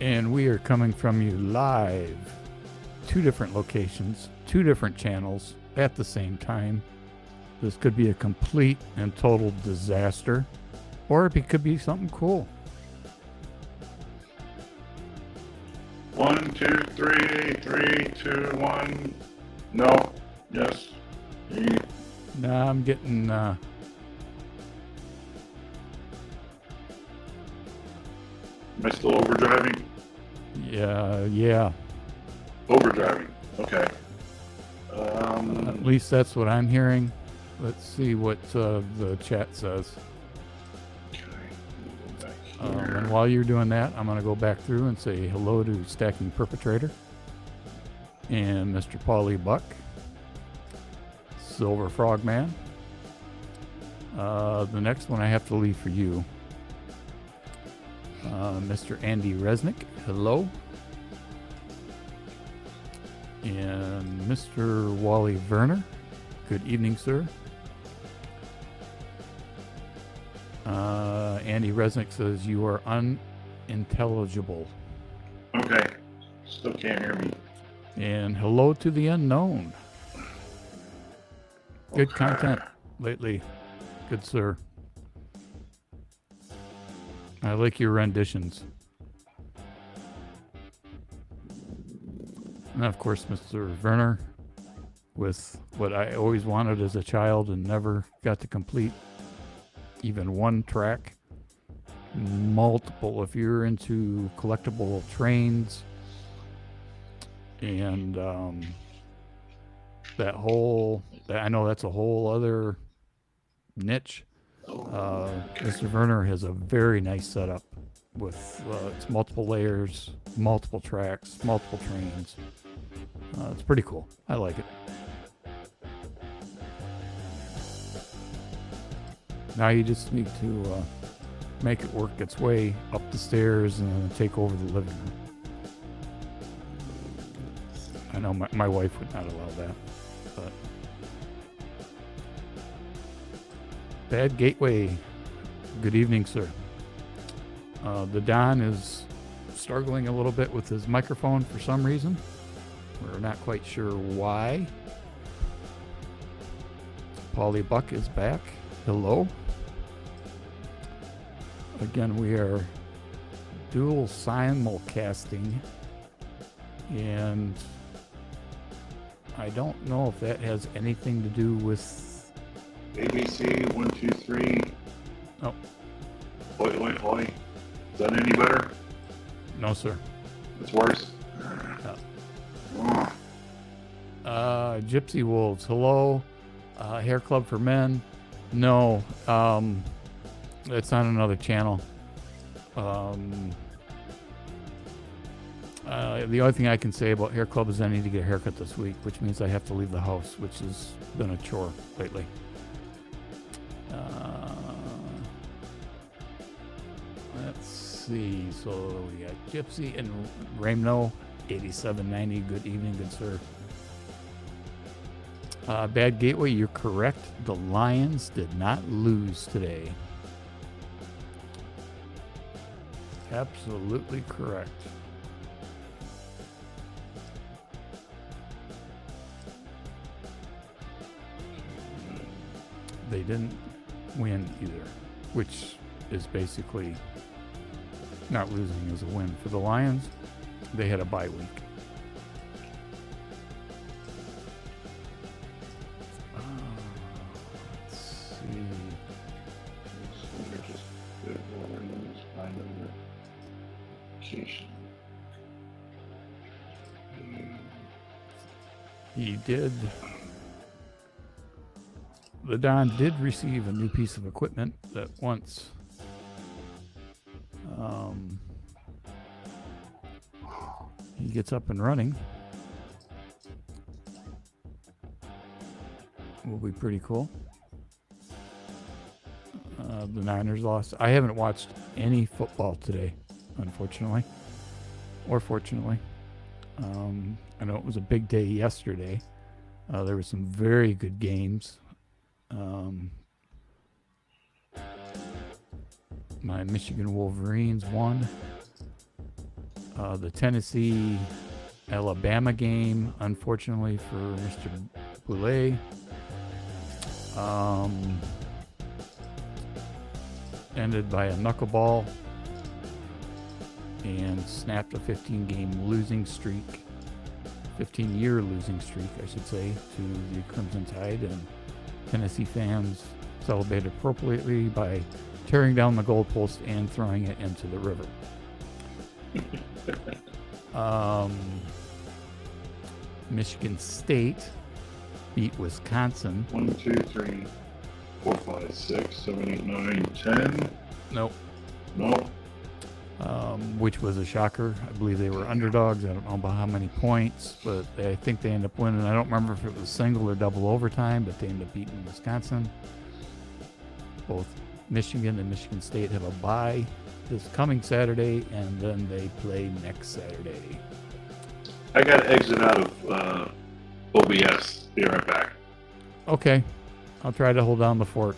And we are coming from you live. 2 different locations, 2 different channels at the same time. This could be a complete and total disaster, or it could be something cool. 1, 2, 3, 3, 2, 1. No. Yes. Nah, I'm getting Am I still overdriving? yeah. Overdriving. Okay. At least that's what I'm hearing. Let's see what the chat says. Okay. Go back here. And while you're doing that, I'm going to go back through and say hello to Stacking Perpetrator and Mr. Paulie Buck, Silver Frogman. The next one I have to leave for you. Mr. Andy Resnick, hello. And Mr. Wally Werner, good evening, sir. Andy Resnick says you are unintelligible. Okay. Still can't hear me. And hello to the unknown. Good Okay. content lately, good sir. I like your renditions. And of course, Mr. Werner, with what I always wanted as a child and never got to complete, even 1 track. Multiple, if you're into collectible trains and I know that's a whole other niche. Mr. Werner has a very nice setup with it's multiple layers, multiple tracks, multiple trains. It's pretty cool. I like it. Now you just need to make it work its way up the stairs and take over the living room. I know my wife would not allow that, but Bad Gateway, good evening, sir. The DoN is struggling a little bit with his microphone for some reason. We're not quite sure why. Paulie Buck is back. Hello. Again, we are dual simulcasting, and I don't know if that has anything to do with ABC 1, 2, 3. Oh. Oi. Is that any better? No, sir. It's worse. Gypsy Wolves, hello. Hair Club for Men, no. It's on another channel. The only thing I can say about Hair Club is I need to get a haircut this week, which means I have to leave the house, which has been a chore lately. Let's see. So we got Gypsy and Ramno, 8790. Good evening, good sir. Bad Gateway, you're correct. The Lions did not lose today. Absolutely correct. They didn't win either, which is basically not losing is a win. For the Lions, they had a bye week. Let's see. He did. The DoN did receive a new piece of equipment that once he gets up and running will be pretty cool. The Niners lost. I haven't watched any football today, unfortunately, or fortunately. I know it was a big day yesterday. There were some very good games. My Michigan Wolverines won. The Tennessee Alabama game, unfortunately for Mr. Boulay, ended by a knuckleball and snapped a 15-game losing streak, 15-year losing streak, I should say, to the Crimson Tide. And Tennessee fans celebrated appropriately by tearing down the goalpost and throwing it into the river. Michigan State beat Wisconsin. 1, 2, 3, 4, 5, 6, 7, 8, 9, 10. Nope. No. Which was a shocker. I believe they were underdogs. I don't know about how many points, but I think they ended up winning. I don't remember if it was single or double overtime, but they ended up beating Wisconsin. Both Michigan and Michigan State have a bye this coming Saturday, and then they play next Saturday. I got to exit out of OBS. Be right back. Okay. I'll try to hold down the fort.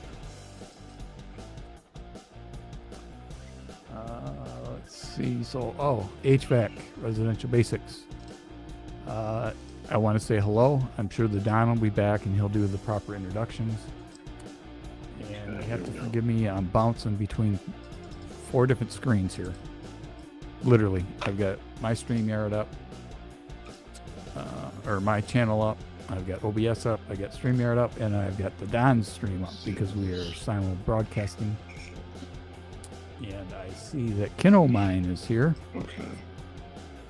Let's see. So, HVAC, residential basics. I want to say hello. I'm sure the Don will be back and he'll do the proper introductions. And you have to forgive me, I'm bouncing between 4 different screens here. Literally, I've got my StreamYard up, or my channel up. I've got OBS up, I got StreamYard up, and I've got the Don's stream up because we are simul broadcasting. And I see that Kinomine is here. Okay.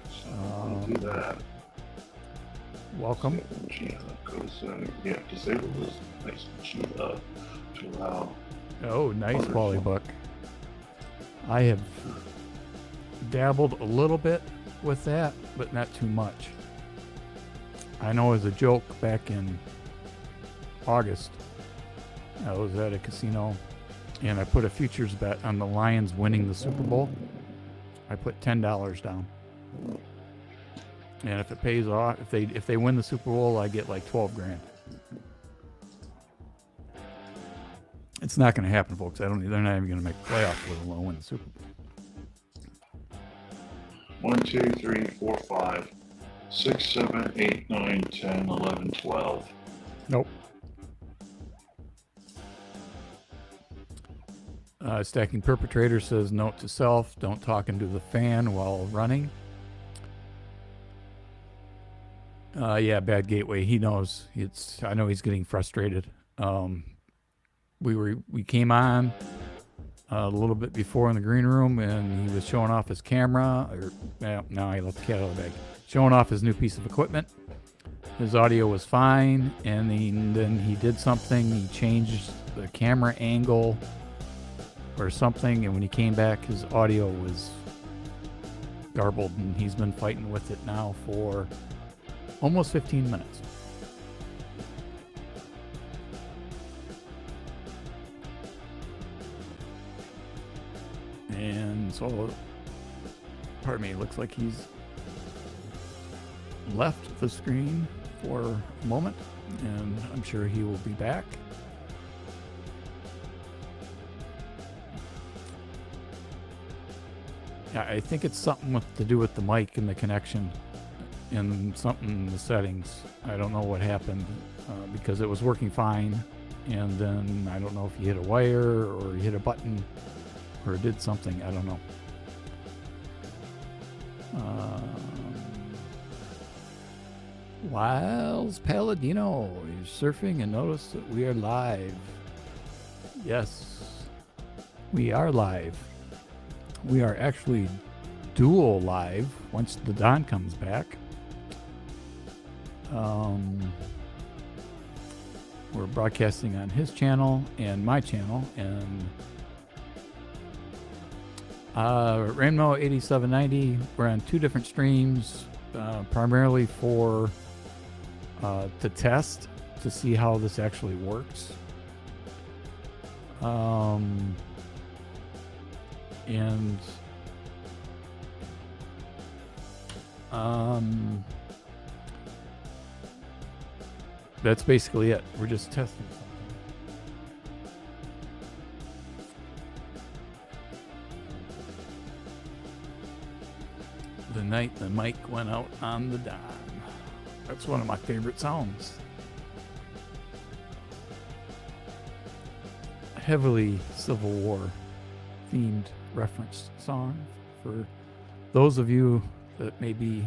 So I'll do that. Welcome. Go to setting. Yeah, disable this nice machine to allow. Oh, nice, Polybuck. I have dabbled a little bit with that, but not too much. I know as a joke back in August, I was at a casino and I put a futures bet on the Lions winning the Super Bowl. I put $10 down. And if it pays off, if they win the Super Bowl, I get like 12 grand. It's not going to happen, folks. They're not even going to make the playoffs, let alone win the Super Bowl. 1, 2, 3, 4, 5, 6, 7, 8, 9, 10, 11, 12. Nope. Stacking Perpetrator says, note to self, don't talk into the fan while running. Yeah, bad gateway. He knows. I know he's getting frustrated. We came on a little bit before in the green room, and he was showing off his camera. No, he left the cat out of the bag. Showing off his new piece of equipment. His audio was fine, and then he did something. He changed the camera angle or something, and when he came back, his audio was garbled, and he's been fighting with it now for almost 15 minutes. And so, pardon me, it looks like he's left the screen for a moment, and I'm sure he will be back. Yeah, I think it's something to do with the mic and the connection and something in the settings. I don't know what happened because it was working fine, and then I don't know if you hit a wire or you hit a button or did something. I don't know. Wiles Palladino is surfing and noticed that we are live. Yes, we are live. We are actually dual live once the Don comes back. We're broadcasting on his channel and my channel, and Rammo 8790. We're on 2 different streams, primarily for to test to see how this actually works. That's basically it. We're just testing something. The night the mic went out on the DoN. That's one of my favorite songs. Heavily Civil War themed referenced song for those of you that may be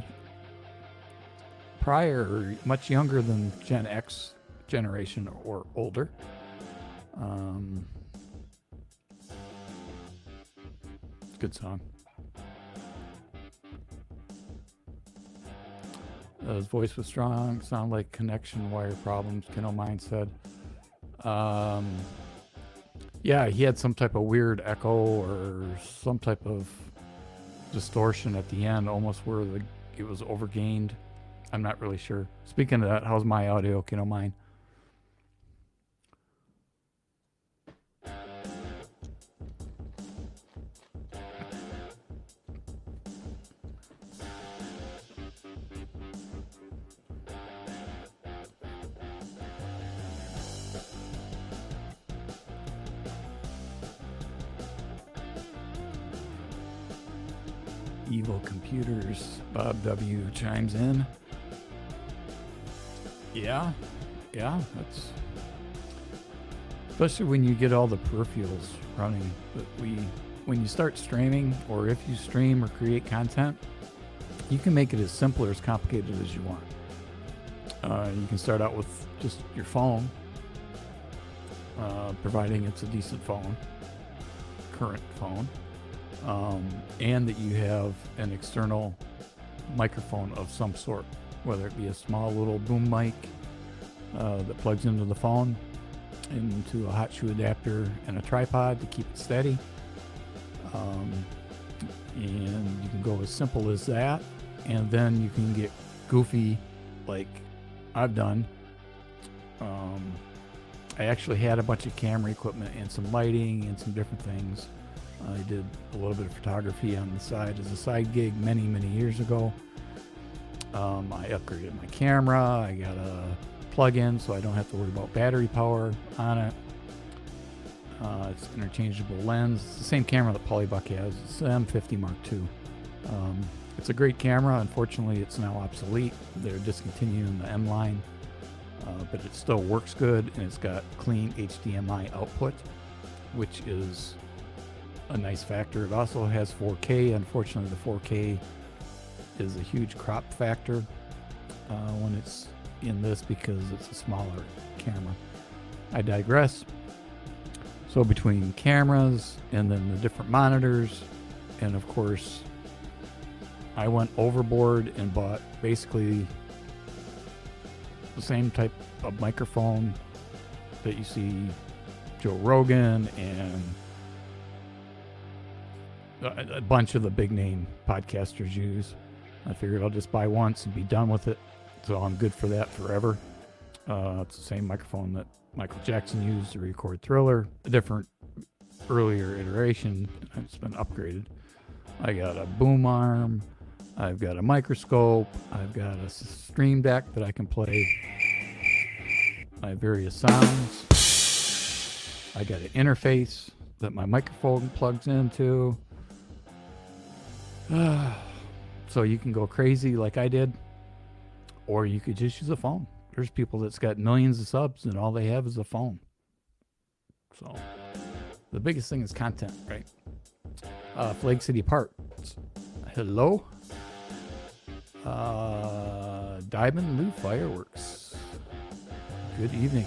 prior or much younger than Gen X generation or older. Good song. His voice was strong, sound like connection wire problems, Kino Mind said. Yeah, he had some type of weird echo or some type of distortion at the end, almost where it was overgained. I'm not really sure. Speaking of that, how's my audio, Kino Mind? Evil Computers, Bob W. chimes in. Yeah, that's especially when you get all the peripherals running. But when you start streaming, or if you stream or create content, you can make it as simple or as complicated as you want. You can start out with just your phone, providing it's a decent phone, current phone. And that you have an external microphone of some sort, whether it be a small little boom mic that plugs into the phone, into a hot shoe adapter and a tripod to keep it steady. And you can go as simple as that, and then you can get goofy like I've done. I actually had a bunch of camera equipment and some lighting and some different things. I did a little bit of photography on the side as a side gig many years ago. I upgraded my camera. I got a plug-in so I don't have to worry about battery power on it. It's interchangeable lens. It's the same camera that Polybuck has. It's the M50 Mark II. It's a great camera. Unfortunately, it's now obsolete. They're discontinuing the M line, but it still works good, and it's got clean HDMI output, which is a nice factor. It also has 4K. Unfortunately, the 4K is a huge crop factor when it's in this because it's a smaller camera. I digress. So between cameras and then the different monitors, and of course I went overboard and bought basically the same type of microphone that you see Joe Rogan and a bunch of the big name podcasters use. I figured I'll just buy once and be done with it, so I'm good for that forever. It's the same microphone that Michael Jackson used to record Thriller, a different earlier iteration. It's been upgraded. I got a boom arm, I've got a microscope, I've got a stream deck that I can play my various sounds. I got an interface that my microphone plugs into. So you can go crazy like I did, or you could just use a phone. There's people that's got millions of subs and all they have is a phone. So the biggest thing is content, right? Flag City Parts. Hello. Diamond Lou Fireworks. Good evening.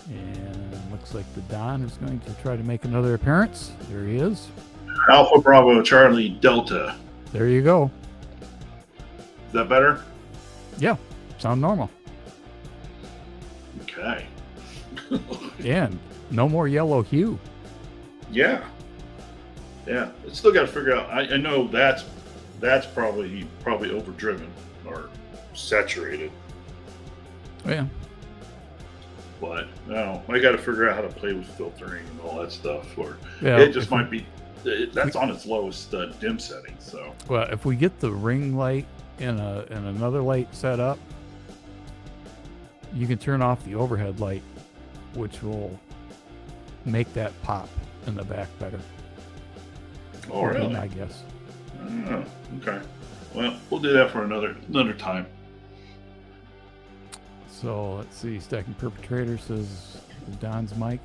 And looks like the DoN is going to try to make another appearance. There he is. Alpha Bravo Charlie Delta. There you go. Is that better? Yeah, sound normal. Okay. And no more yellow hue. Yeah. Yeah. It's still got to figure out. I know that's probably overdriven or saturated. Oh, yeah. But no, I got to figure out how to play with filtering and all that stuff. Or Yeah, it just might be. That's on its lowest dim setting. So well, if we get the ring light and another light set up, you can turn off the overhead light, which will make that pop in the back better. oh really? I guess. Oh, okay. Well, we'll do that for another time. So let's see. Stacking Perpetrator says Don's mic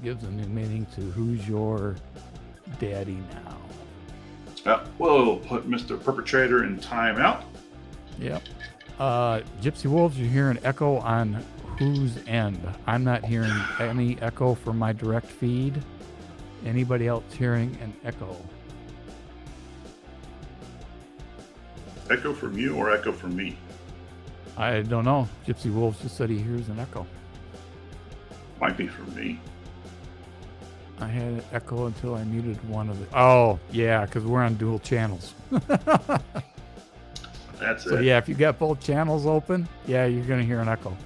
gives a new meaning to who's your daddy now. We'll put Mr. Perpetrator in timeout. Yep. Gypsy Wolves, you hear an echo on whose end? I'm not hearing any echo from my direct feed. Anybody else hearing an echo? Echo from you or echo from me? I don't know. Gypsy Wolves just said he hears an echo. Might be from me. I had an echo until I muted one of the... Oh, yeah, because we're on dual channels. That's So it. yeah, if you got both channels open, yeah, you're going to hear an echo.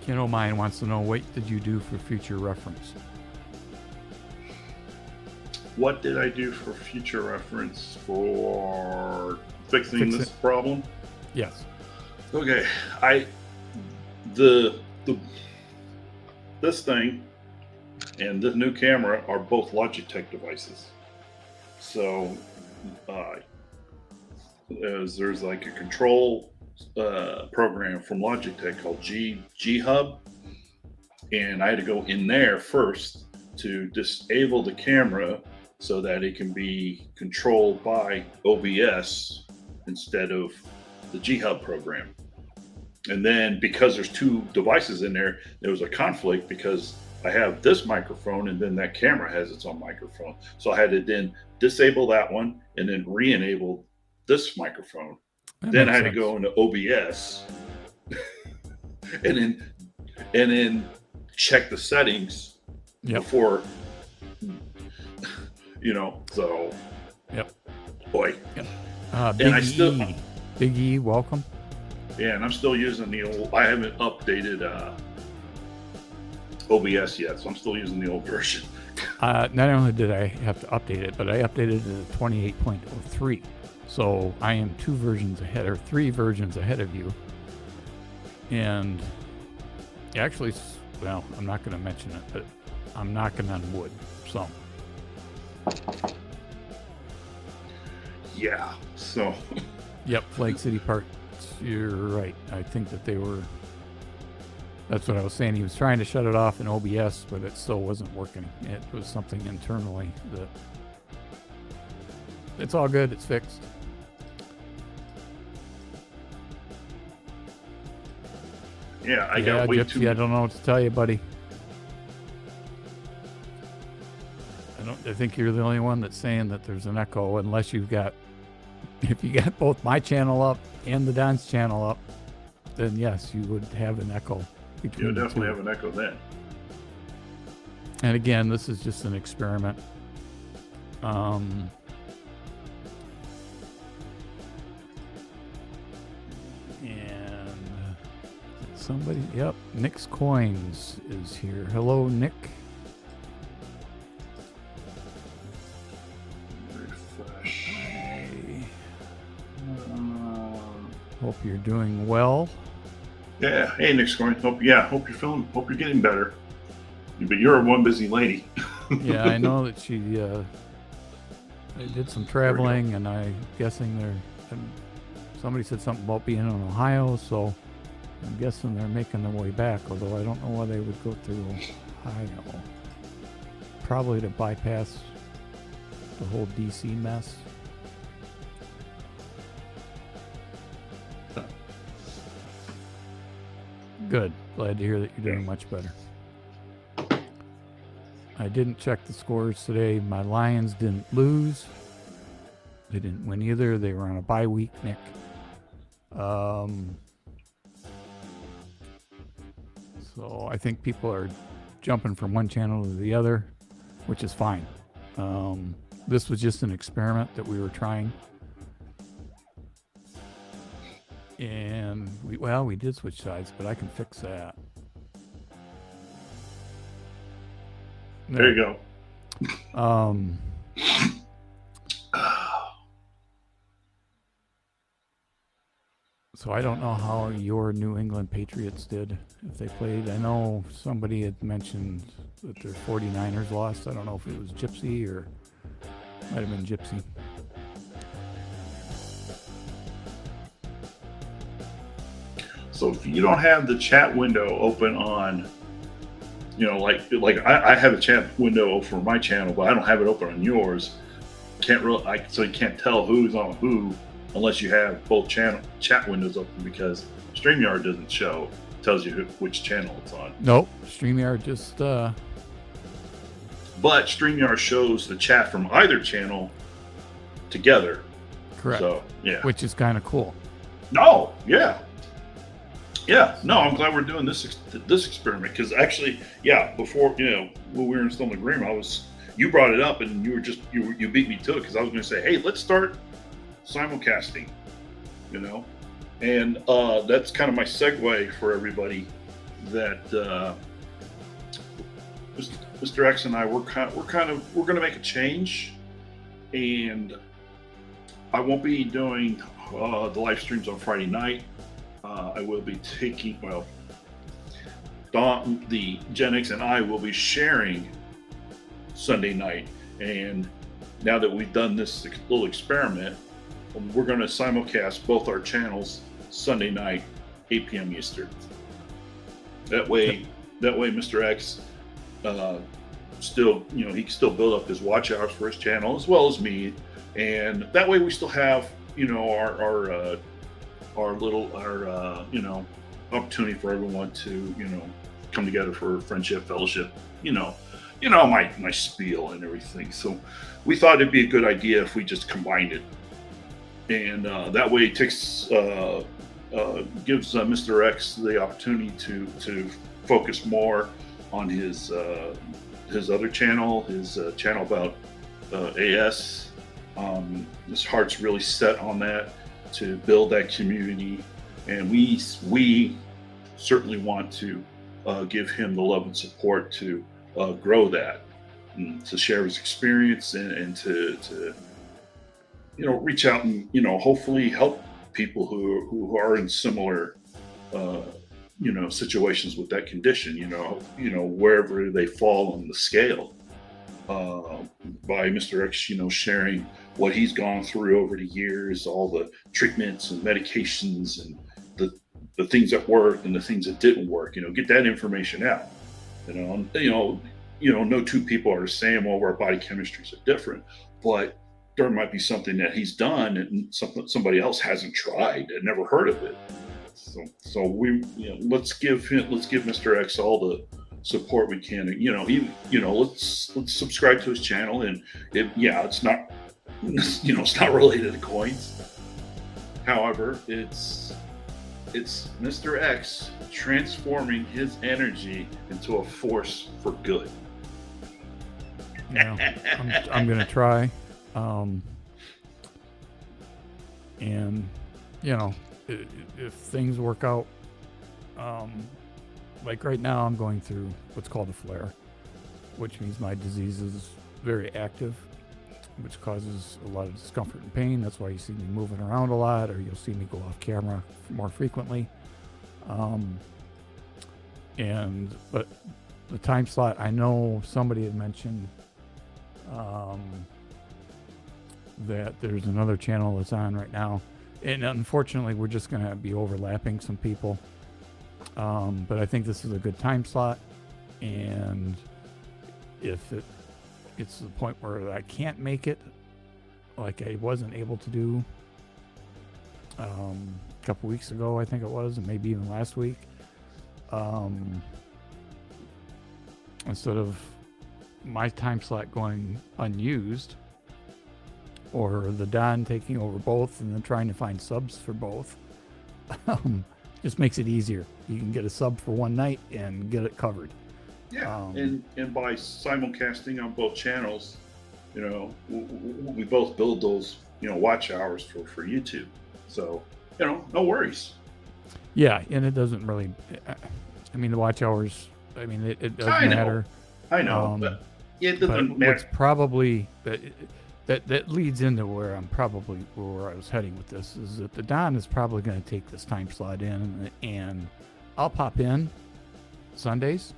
Ken O'Mine wants to know, what did you do for future reference? What did I do for future reference for fixing Fix this it. problem? Yes. Okay, this thing and this new camera are both Logitech devices. So there's like a control program from Logitech called G Hub, and I had to go in there first to disable the camera so that it can be controlled by OBS instead of the G Hub program. And then because there's two devices in there, there was a conflict because I have this microphone and then that camera has its own microphone. So I had to then disable that one and then re-enable this microphone. Then I had to go into OBS and then check the settings before, so. Yep. Boy. Yep. Big E, welcome. Yeah, and I'm still using the old, I haven't updated OBS yet, so I'm still using the old version. Not only did I have to update it, but I updated it to 28.03. So I am 2 versions ahead, or 3 versions ahead of you. And actually, well, I'm not going to mention it, but I'm knocking on wood, so. Yeah, so. Yep, Flag City Park. You're right. I think that they were. That's what I was saying. He was trying to shut it off in OBS, but it still wasn't working. It was something internally that. It's all good. It's fixed. Yeah, I got way Gypsy, too. I don't know what to tell you, buddy. I think you're the only one that's saying that there's an echo, unless you've got. If you got both my channel up and the Don's channel up, then yes, you would have an echo. You would definitely have an echo then. And again, this is just an experiment. And somebody, yep, Nick's Coins is here. Hello, Nick. Refresh. Hope you're doing well. Yeah. Hey, Nick's going. Hope you're getting better. But you're one busy lady. Yeah, I know that she they did some traveling, and I'm guessing somebody said something about being in Ohio, so I'm guessing they're making their way back, although I don't know why they would go through Ohio. Probably to bypass the whole DC mess. Good. Glad to hear that you're doing much better. I didn't check the scores today. My Lions didn't lose. They didn't win either. They were on a bye week, Nick. So I think people are jumping from one channel to the other, which is fine. This was just an experiment that we were trying. And we did switch sides, but I can fix that. There you go. So I don't know how your New England Patriots did if they played. I know somebody had mentioned that their 49ers lost. I don't know if it was Gypsy or might have been Gypsy. So if you don't have the chat window open on, like I have a chat window for my channel, but I don't have it open on yours. So you can't tell who's on who unless you have both chat windows open, because StreamYard doesn't show. It tells you which channel it's on. Nope, StreamYard just. But StreamYard shows the chat from either channel together. Correct. So yeah, which is kind of cool. No, yeah. Yeah, no, I'm glad we're doing this experiment, because actually, yeah, before, when we were still in the agreement, you brought it up and you beat me to it, because I was going to say, hey, let's start simulcasting, and that's kind of my segue for everybody, that Mr. X and I we're going to make a change, and I won't be doing the live streams on Friday night. I will be taking, DoN, the Gen X, and I will be sharing Sunday night. And now that we've done this little experiment, we're going to simulcast both our channels Sunday night, 8 p.m. Eastern. That way, Mr. X still, he can still build up his watch hours for his channel as well as me, and that way we still have, our opportunity for everyone to, come together for friendship, fellowship, my spiel and everything. So we thought it'd be a good idea if we just combined it, and that way it takes gives Mr. X the opportunity to focus more on his other channel, his channel about AS. His heart's really set on that, to build that community, and we certainly want to give him the love and support to grow that, and to share his experience, and to reach out and hopefully help people who are in similar situations with that condition, wherever they fall on the scale, by Mr. X sharing what he's gone through over the years, all the treatments and medications, and the things that worked and the things that didn't work. Get that information out. No two people are the same. All of our body chemistries are different, but there might be something that he's done and somebody else hasn't tried and never heard of it. So we, let's give Mr. X all the support we can. Let's subscribe to his channel, and it's not. It's not related to coins. However, it's Mr. X transforming his energy into a force for good. I'm going to try. And, if things work out, like right now I'm going through what's called a flare, which means my disease is very active, which causes a lot of discomfort and pain. That's why you see me moving around a lot, or you'll see me go off camera more frequently. But the time slot, I know somebody had mentioned that there's another channel that's on right now, and unfortunately we're just going to be overlapping some people. But I think this is a good time slot, and if it gets to the point where I can't make it, like I wasn't able to do a couple weeks ago, I think it was, and maybe even last week, instead of my time slot going unused, or the DoN taking over both and then trying to find subs for both, just makes it easier. You can get a sub for one night and get it covered. Yeah, and by simulcasting on both channels, we both build those, watch hours for YouTube. So, no worries. Yeah, and it doesn't really, the watch hours, it doesn't matter. I know, but it doesn't matter. What's probably, that leads into where I was heading with this, is that the DoN is probably going to take this time slot in, and I'll pop in Sundays,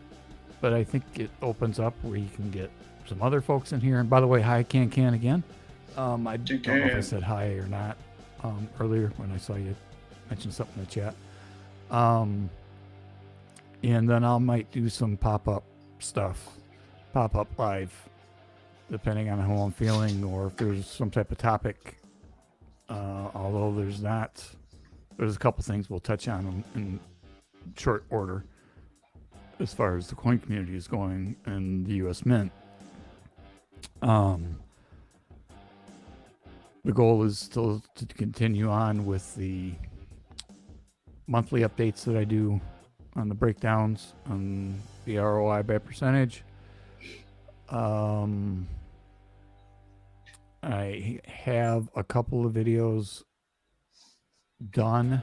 but I think it opens up where you can get some other folks in here. And by the way, hi Can again. I don't know if I said hi or not earlier when I saw you mention something in the chat. And then I might do some pop-up stuff, pop-up live, depending on how I'm feeling, or if there's some type of topic. Although there's a couple things we'll touch on in short order as far as the coin community is going in the U.S. Mint. The goal is still to continue on with the monthly updates that I do on the breakdowns on the ROI by percentage. I have a couple of videos done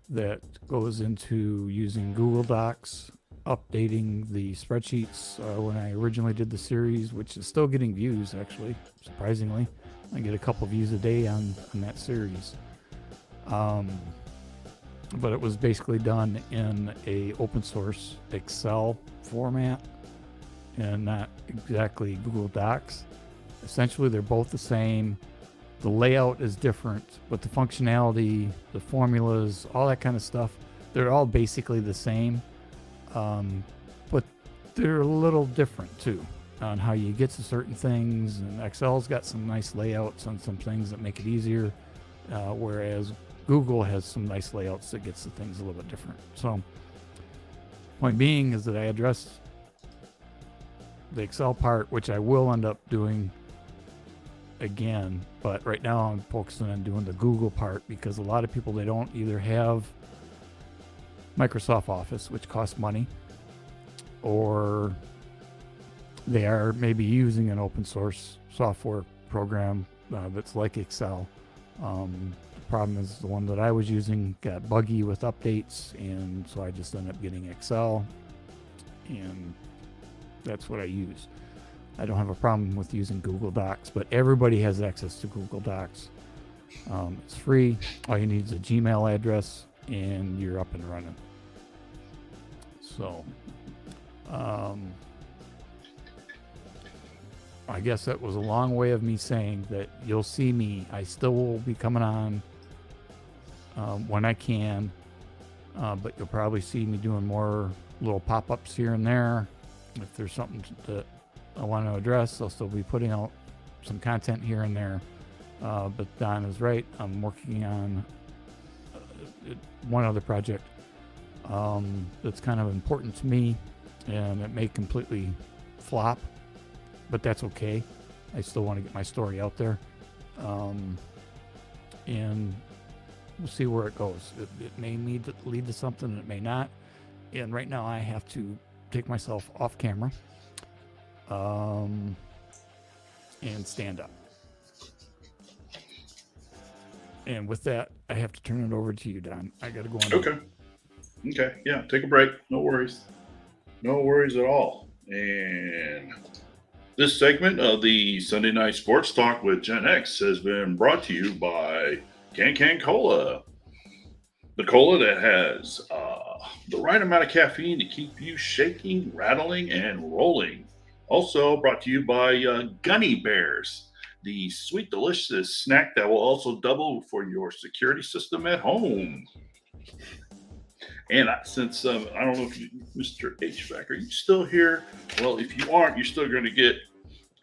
that goes into using Google Docs, updating the spreadsheets. When I originally did the series, which is still getting views, actually, surprisingly. I get a couple views a day on that series. But it was basically done in a open source Excel format and not exactly Google Docs. Essentially, they're both the same. The layout is different, but the functionality, the formulas, all that kind of stuff, they're all basically the same. But they're a little different too on how you get to certain things. And Excel's got some nice layouts on some things that make it easier, whereas Google has some nice layouts that gets the things a little bit different. So, point being is that I addressed the Excel part, which I will end up doing again, but right now I'm focusing on doing the Google part, because a lot of people, they don't either have Microsoft Office, which costs money, or they are maybe using an open source software program that's like Excel. The problem is the one that I was using got buggy with updates, and so I just ended up getting Excel, and that's what I use. I don't have a problem with using Google Docs, but everybody has access to Google Docs. It's free. All you need is a Gmail address, and you're up and running. So, I guess that was a long way of me saying that you'll see me. I still will be coming on when I can, but you'll probably see me doing more little pop-ups here and there. If there's something that I want to address, I'll still be putting out some content here and there. But Don is right. I'm working on one other project that's kind of important to me, and it may completely flop, but that's okay. I still want to get my story out there, and we'll see where it goes. It may lead to something, it may not. And right now I have to take myself off camera and stand up. And with that, I have to turn it over to you, Don. I got to go on. Okay. Yeah. Take a break. No worries. No worries at all. And this segment of the Sunday Night Sports Talk with Gen X has been brought to you by Can Cola. The cola that has the right amount of caffeine to keep you shaking, rattling, and rolling. Also brought to you by Gummy Bears, the sweet, delicious snack that will also double for your security system at home. And since I don't know if Mr. HVAC, are you still here? Well, if you aren't, you're still going to get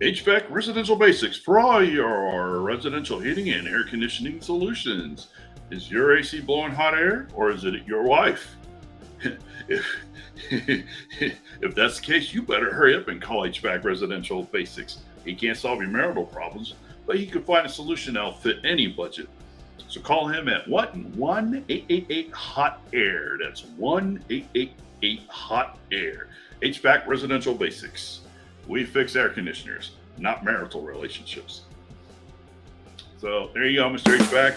HVAC Residential Basics for all your residential heating and air conditioning solutions. Is your AC blowing hot air, or is it your wife? If that's the case, you better hurry up and call HVAC Residential Basics. He can't solve your marital problems, but he can find a solution that'll fit any budget. So call him at 1-888-HOT-AIR. That's 1-888-HOT-AIR. HVAC Residential Basics. We fix air conditioners, not marital relationships. So there you go, Mr. HVAC.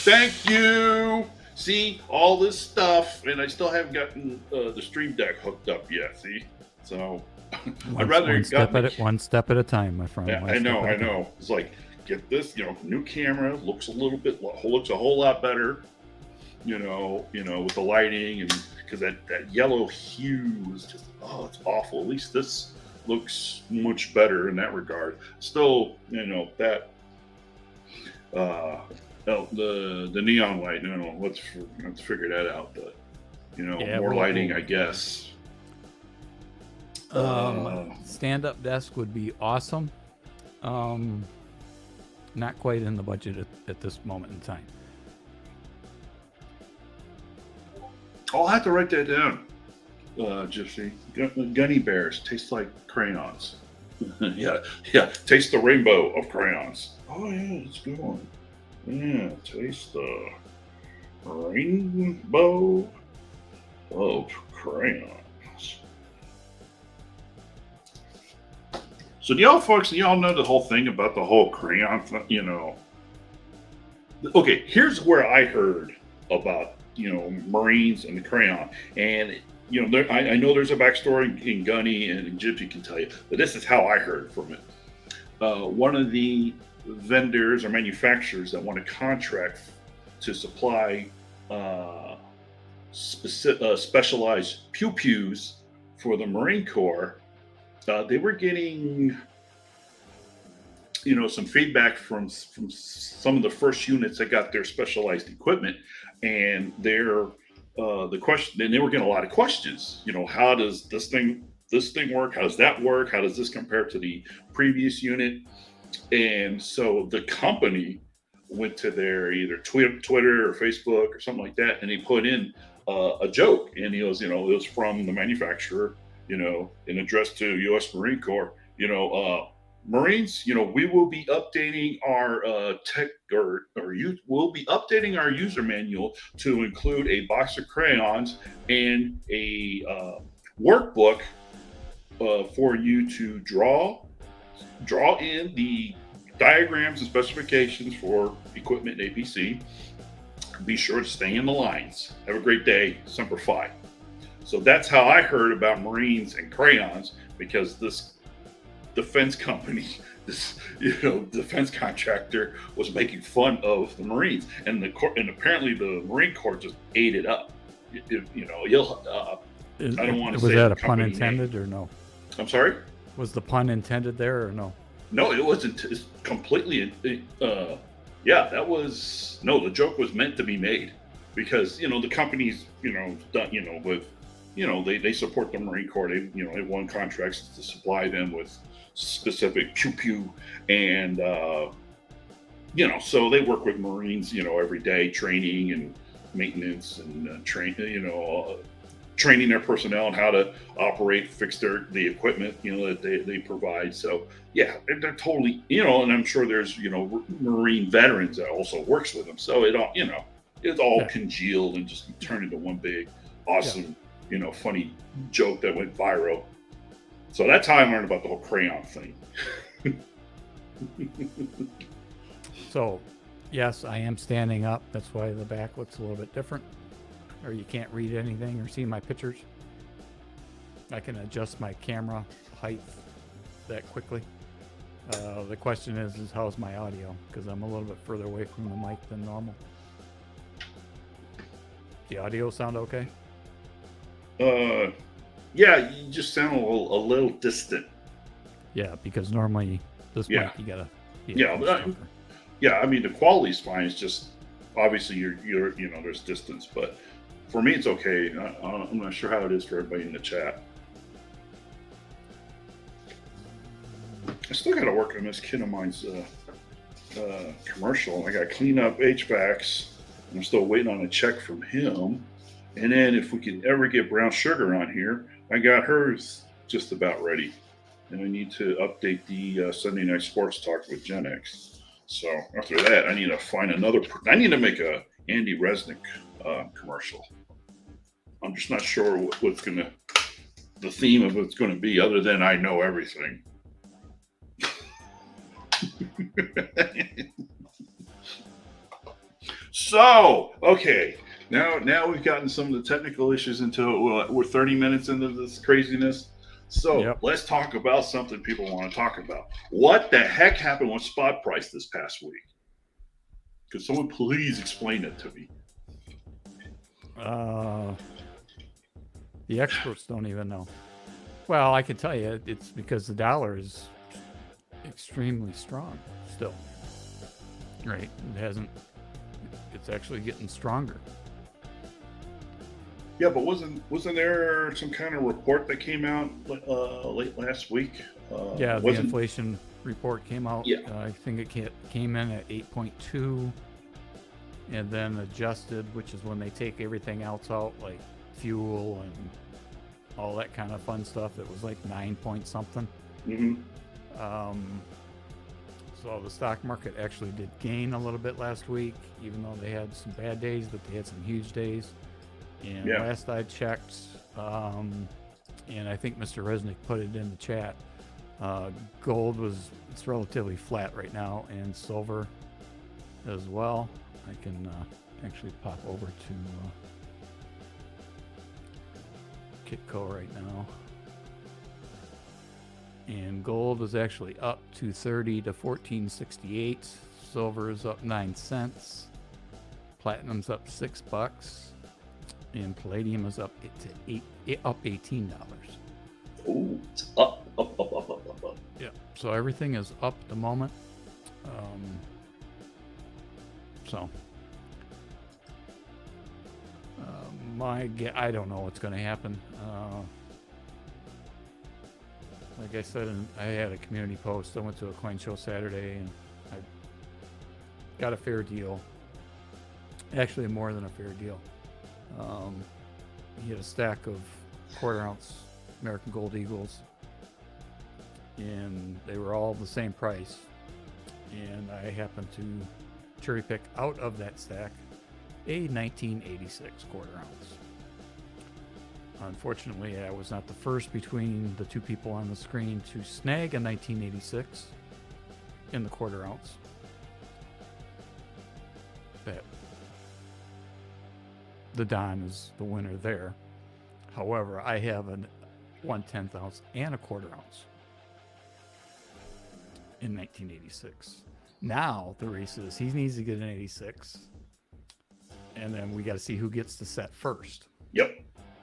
Thank you. See, all this stuff, and I still haven't gotten the Stream Deck hooked up yet. See, So One, I'd rather one step at it, one step at a time, my friend. Yeah, One I step know, at a I time. know. It's like, get this, new camera, looks a whole lot better, with the lighting, and because that yellow hue is just, oh, it's awful. At least this looks much better in that regard. Still, that the neon light, let's figure that out. But Yeah, more lighting, I guess. Stand-up desk would be awesome. Not quite in the budget at this moment in time. I'll have to write that down, Gypsy. Gunny bears taste like crayons. yeah, taste the rainbow of crayons. Oh yeah, it's good one. Yeah, taste the rainbow of crayons. So do y'all know the whole thing about the whole crayon, Okay, here's where I heard about, Marines and the crayon. And, I know there's a backstory in Gunny, and Gypsy can tell you, but this is how I heard from it. One of the vendors or manufacturers that want a contract to supply specialized pew-pews for the Marine Corps, they were getting, some feedback from some of the first units that got their specialized equipment, and the question, and they were getting a lot of questions. How does this thing work? How does that work? How does this compare to the previous unit? And so the company went to their either Twitter or Facebook or something like that, and they put in a joke, and it was from the manufacturer, and addressed to U.S. Marine Corps, Marines, we will be updating our we'll be updating our user manual to include a box of crayons and a workbook for you to draw in the diagrams and specifications for equipment and APC. Be sure to stay in the lines. Have a great day. Semper Fi. So that's how I heard about Marines and crayons, because this defense company, this defense contractor, was making fun of the Marines, and apparently the Marine Corps just ate it up. I don't want to say. Was that a pun intended or no? I'm sorry? Was the pun intended there or no? No, it wasn't. It's completely. That was no. The joke was meant to be made, because the companies done with they support the Marine Corps. They won contracts to supply them with specific pew, and so they work with Marines every day, training and maintenance, and training their personnel on how to operate, fix the equipment that they provide. So yeah, they're totally and I'm sure there's Marine veterans that also works with them. So it all it's all congealed and just turned into one big awesome funny joke that went viral. So that's how I learned about the whole crayon thing. So, yes, I am standing up. That's why the back looks a little bit different, or you can't read anything or see my pictures. I can adjust my camera height that quickly. The question is how's my audio? Because I'm a little bit further away from the mic than normal. The audio sound okay? Yeah, you just sound a little distant. Yeah, because normally this mic you gotta. I mean the quality's fine. It's just obviously you're there's distance, but for me it's okay. I'm not sure how it is for everybody in the chat. I still got to work on this kid of mine's commercial. I got to clean up HVACs. I'm still waiting on a check from him. And then if we can ever get brown sugar on here, I got hers just about ready. And I need to update the Sunday Night Sports Talk with Gen X. So after that, I need to find I need to make a Andy Resnick commercial. I'm just not sure the theme of what's going to be, other than I know everything. So, okay. Now we've gotten some of the technical issues into it. We're 30 minutes into this craziness. So Yep. let's talk about something people want to talk about. What the heck happened with spot price this past week? Could someone please explain it to me? The experts don't even know. Well, I can tell you, it's because the dollar is extremely strong still. Right? It hasn't. It's actually getting stronger. Yeah, but wasn't there some kind of report that came out late last week? Yeah, the wasn't inflation report came out. Yeah. I think it came in at 8.2, and then adjusted, which is when they take everything else out, like fuel and all that kind of fun stuff. It was like 9 point something. Mm-hmm. So the stock market actually did gain a little bit last week, even though they had some bad days, but they had some huge days. And Yeah. last I checked, and I think Mr. Resnick put it in the chat, gold it's relatively flat right now, and silver as well. I can actually pop over to Kitco right now. And gold is actually up 230 to 1468. Silver is up 9 cents. Platinum's up $6. And palladium is up up $18. Oh, it's up. Yeah. So everything is up at the moment. I don't know what's going to happen. Like I said, I had a community post. I went to a coin show Saturday, and I got a fair deal. Actually, more than a fair deal. He had a stack of quarter-ounce American Gold Eagles, and they were all the same price. And I happened to cherry pick out of that stack a 1986 quarter-ounce. Unfortunately, I was not the first between the two people on the screen to snag a 1986 in the quarter-ounce. The DoN is the winner there. However, I have a 1/10 ounce and a quarter ounce in 1986. Now the race is he needs to get an 86, and then we got to see who gets the set first. Yep,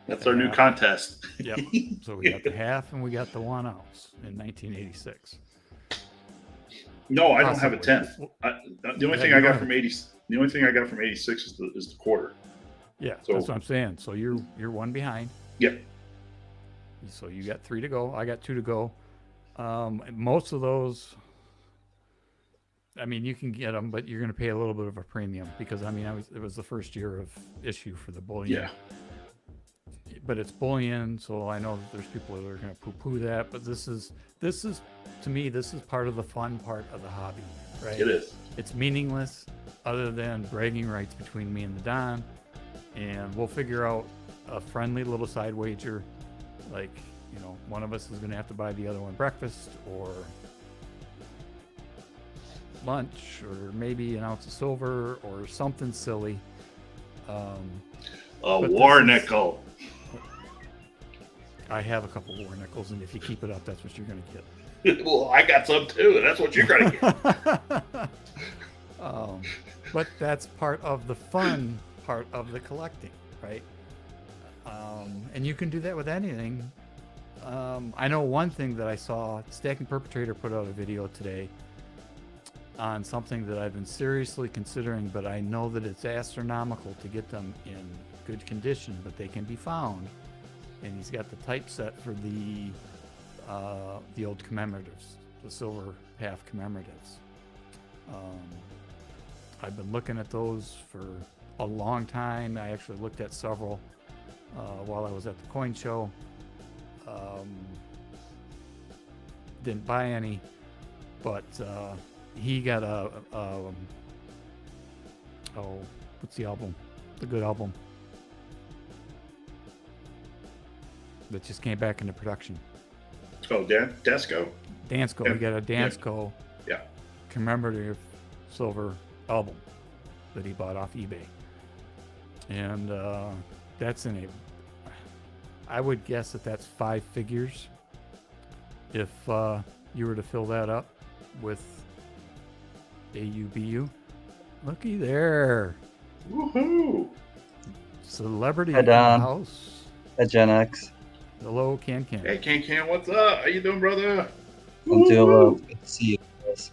that's our new contest. Yep. So we got the half and we got the 1 ounce in 1986. No, I don't have a Possibly. 10th. The only thing I got from 86 is the quarter. Yeah, So- that's what I'm saying. So you're one behind. Yep. So you got 3 to go. I got 2 to go. Most of those, I mean, you can get them, but you're going to pay a little bit of a premium because it was the first year of issue for the bullion. Yeah. But it's bullion, so I know that there's people that are going to poo-poo that. But this is to me, this is part of the fun part of the hobby, right? It is. It's meaningless, other than bragging rights between me and the DoN, and we'll figure out a friendly little side wager, like one of us is going to have to buy the other one breakfast or lunch, or maybe an ounce of silver or something silly. A but war this is- nickel. I have a couple war nickels, and if you keep it up, that's what you're going to get. Well, I got some too. That's what you're gonna get. But that's part of the fun part of the collecting, right? And you can do that with anything. I know one thing that I saw, Stacking Perpetrator put out a video today on something that I've been seriously considering, but I know that it's astronomical to get them in good condition, but they can be found. And he's got the typeset for the old commemoratives, the silver half commemoratives. I've been looking at those for a long time. I actually looked at several while I was at the coin show. Didn't buy any, but he got what's the album? The good album that just came back into production. Oh, Desco. Dansko. Yeah. We got a Dansko Yeah. commemorative silver album that he bought off eBay. And that's I would guess that that's 5 figures if you were to fill that up with AUBU. Looky there. Woohoo! Celebrity Hi, in the Don. house. At Gen X. Hello, Can. Hey, Can, what's up? How you doing, brother? I'm doing well. Woo-hoo! Good to see you guys.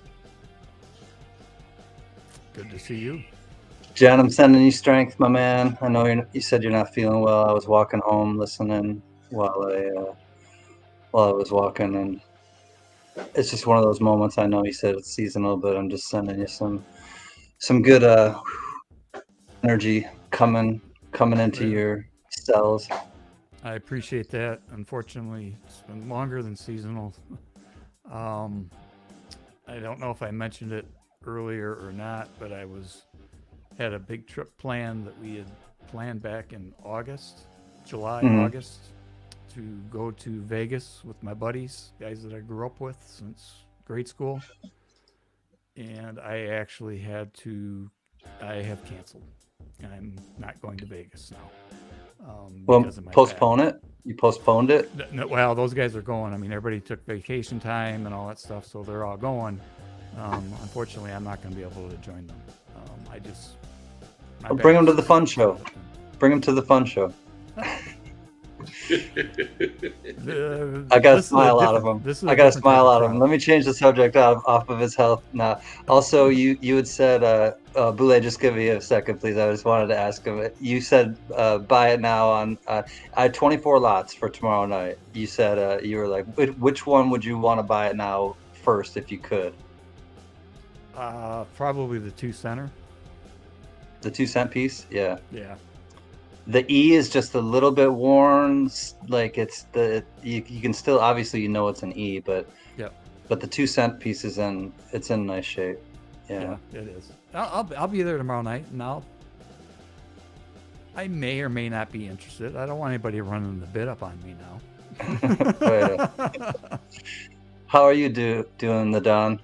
Good to see you. Jen, I'm sending you strength, my man. I know you said you're not feeling well. I was walking home listening while I was walking, and it's just one of those moments. I know you said it's seasonal, but I'm just sending you some good energy coming into Yeah. your cells. I appreciate that. Unfortunately, it's been longer than seasonal. I don't know if I mentioned it earlier or not, but I had a big trip planned that we had planned back in July, August, to go to Vegas with my buddies, guys that I grew up with since grade school. And I actually I have canceled. I'm not going to Vegas now. Well, Because of my postpone back. it. You postponed it. No, well, those guys are going. I mean, everybody took vacation time and all that stuff, so they're all going. Unfortunately, I'm not going to be able to join them. Bring them to the fun show. Bring them to the fun show. I got a smile out of him. I got a smile out of him. Let me change the subject off of his health now. Also, you had said, Boulay, just give me a second, please. I just wanted to ask him. You said buy it now on. I had 24 lots for tomorrow night. You said you were like, which one would you want to buy it now first if you could? Probably the 2 center. The 2-cent piece, yeah. Yeah. The E is just a little bit worn, like you can still obviously it's an E, but but the 2-cent piece it's in nice shape. Yeah, it is. I'll be there tomorrow night, and I may or may not be interested. I don't want anybody running the bid up on me now. How are you doing the DoN?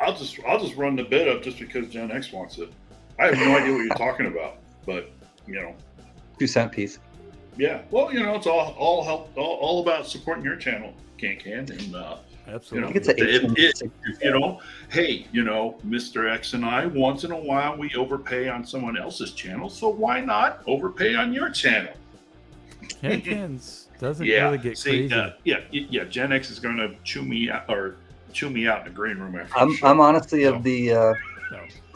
I'll just run the bid up just because Gen X wants it. I have no idea what you're talking about, but 2-cent piece. Yeah, well, it's all about supporting your channel, Can, and absolutely. Hey, Mr. X and I, once in a while we overpay on someone else's channel, so why not overpay on your channel? Can doesn't really get crazy. Gen X is going to chew me out in the green room after. I'm honestly of the.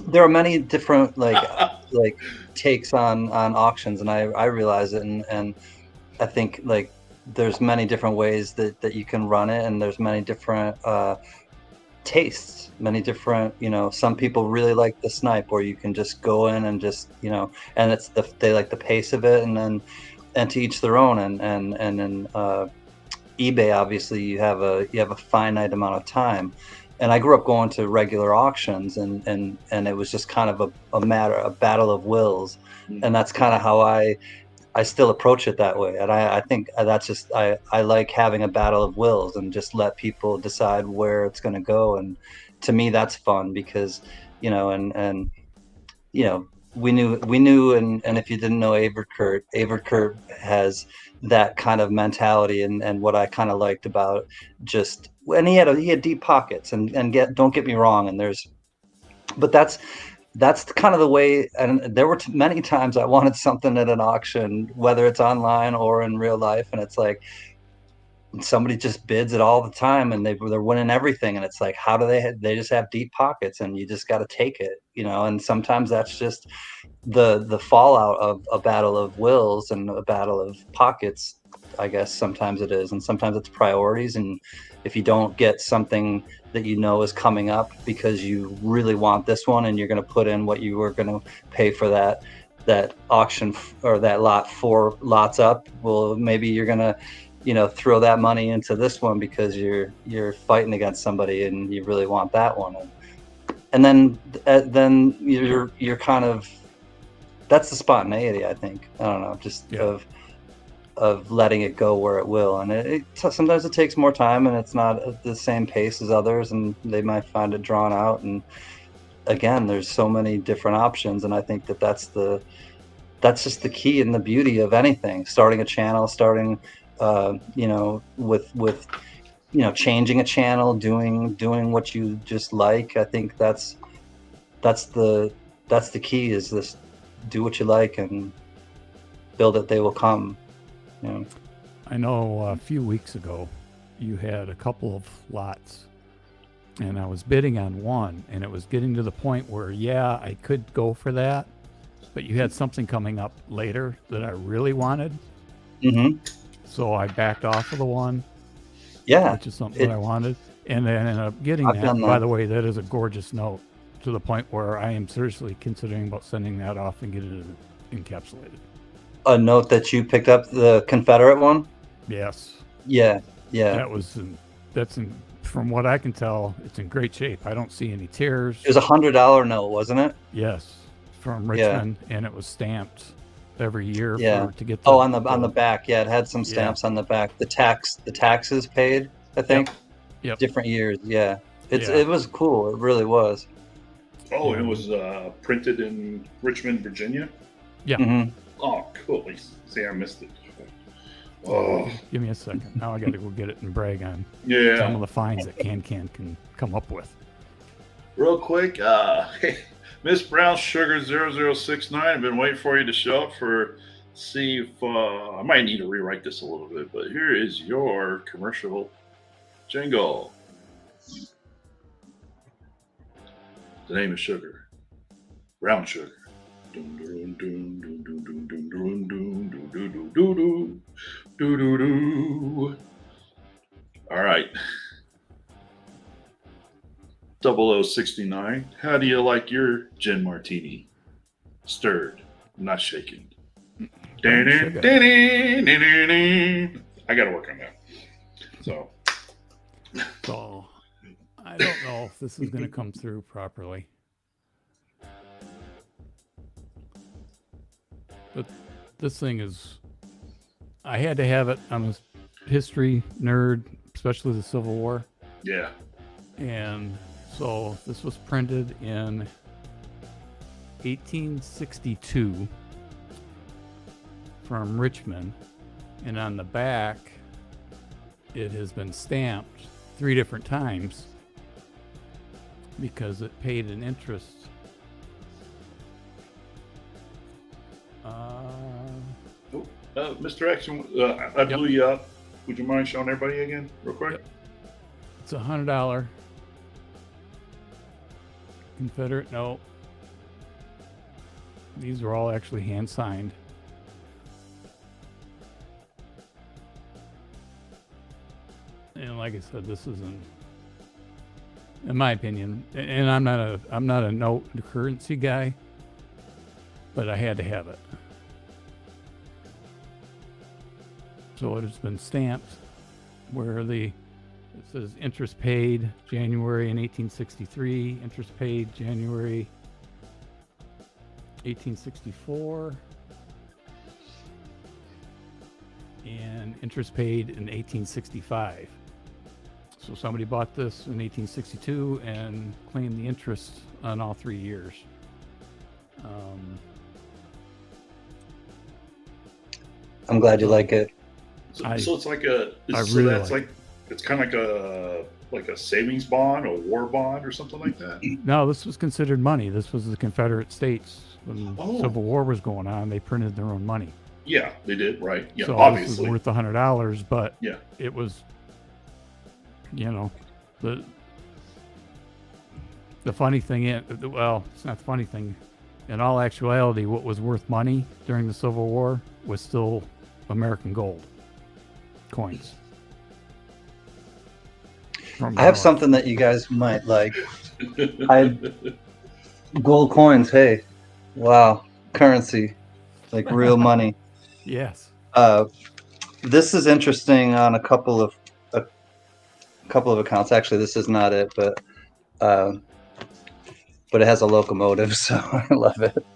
There are many different like takes on auctions, and I realize it, and I think there's many different ways that you can run it, and there's many different tastes, many different some people really like the snipe where you can just go in and just and they like the pace of it, and to each their own, and then eBay, obviously you have a finite amount of time. And I grew up going to regular auctions, and it was just kind of a battle of wills, and that's kind of how I still approach it that way. And I think that's just I like having a battle of wills and just let people decide where it's going to go. And to me, that's fun because we knew, and if you didn't know Avert Kurt has that kind of mentality, and what I kind of liked about just. And he had deep pockets, and don't get me wrong, but that's kind of the way. And there were many times I wanted something at an auction, whether it's online or in real life, and it's like somebody just bids it all the time, and they're winning everything, and it's like, how do they just have deep pockets, and you just got to take it, and sometimes that's just the fallout of a battle of wills and a battle of pockets. I guess sometimes it is, and sometimes it's priorities. And if you don't get something that is coming up because you really want this one, and you're going to put in what you were going to pay for that auction or that lot 4 lots up, well, maybe you're going to throw that money into this one because you're fighting against somebody and you really want that one, and then you're kind of, that's the spontaneity, I think. I don't know, just of letting it go where it will, and sometimes it takes more time, and it's not at the same pace as others, and they might find it drawn out. And again, there's so many different options, and I think that's just the key and the beauty of anything. Starting a channel, with changing a channel, doing what you just like. I think that's the key, is this: do what you like and build it, they will come. I know a few weeks ago you had a couple of lots, and I was bidding on one, and it was getting to the point where, yeah, I could go for that, but you had something coming up later that I really wanted. Mm-hmm. So I backed off of the one, Yeah, which is something that I wanted, and then ended up getting I've that. done And by that. the way, that is a gorgeous note, to the point where I am seriously considering about sending that off and getting it encapsulated. A note that you picked up, the Confederate one. Yes. Yeah. From what I can tell, it's in great shape. I don't see any tears. It was $100 note, wasn't it? Yes, from Richmond, and it was stamped every year Yeah. to get on the back. Yeah, it had some stamps on the back. The taxes paid, I think. Yep. Different years. Yeah. It was cool. It really was. Oh, and it was printed in Richmond, Virginia? Yeah. Mm-hmm. Oh, cool. See, I missed it. Oh, give me a second. Now I got to go get it and brag on yeah. some of the finds that can come up with. Real quick, hey, Miss Brown Sugar 0069, I've been waiting for you to show up see if I might need to rewrite this a little bit, but here is your commercial jingle. The name is Sugar. Brown Sugar. All right. 0069. How do you like your gin martini? Stirred, not shaken. I got to work on that. So I don't know if this is going to come through properly. But this thing is, I had to have it. I'm a history nerd, especially the Civil War. Yeah. And so this was printed in 1862 from Richmond. And on the back, it has been stamped 3 different times because it paid an interest. Mr. Action, I blew you up. Would you mind showing everybody again, real quick? Yep. It's a $100 Confederate note. These are all actually hand signed. And like I said, this is in my opinion, and I'm not a note currency guy, but I had to have it. So it has been stamped where it says interest paid January in 1863, interest paid January 1864, and interest paid in 1865. So somebody bought this in 1862 and claimed the interest on all 3 years. I'm glad you like it. So it's like it's kind of like a savings bond, a war bond, or something like that. No, this was considered money. This was the Confederate States when the Civil War was going on. They printed their own money. Yeah, they did. Right. Yeah, so obviously. This was worth $100, but yeah, it was, the funny thing. Well, it's not the funny thing. In all actuality, what was worth money during the Civil War was still American gold coins. I have something that you guys might like. Gold coins. Hey, wow, currency, like real money. Yes. This is interesting on a couple of accounts. Actually, this is not it, but it has a locomotive, so I love it.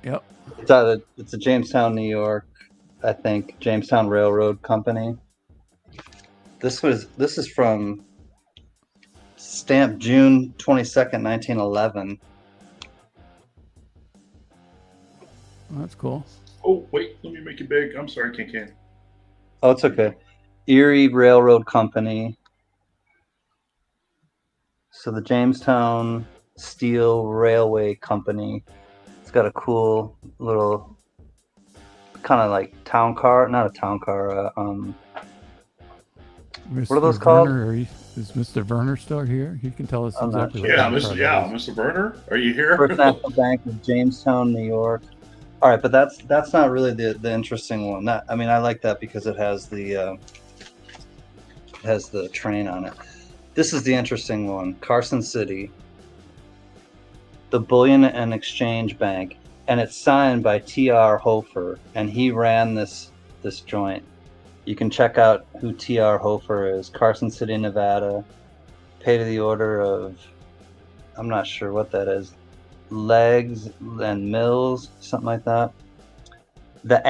Yep. It's a Jamestown, New York, I think, Jamestown Railroad Company. This is from stamped June 22nd, 1911. Well, that's cool. Oh, wait, let me make it big. I'm sorry, Can. Oh, it's okay. Erie Railroad Company. So the Jamestown Steel Railway Company. It's got a cool little kind of like town car, not a town car. Mr. What are those called? Werner, is Mr. Werner still here? He can tell us I'm not exactly sure. what Yeah, kind of car that is. Mr. Werner, are you here? First National Bank of Jamestown, New York. All right, but that's not really the interesting one. That, I mean, I like that because it has the train on it. This is the interesting one. Carson City, the Bullion and Exchange Bank, and it's signed by T.R. Hofer, and he ran this joint. You can check out who T.R. Hofer is. Carson City, Nevada. Pay to the order of, I'm not sure what that is, Legs and Mills, something like that. The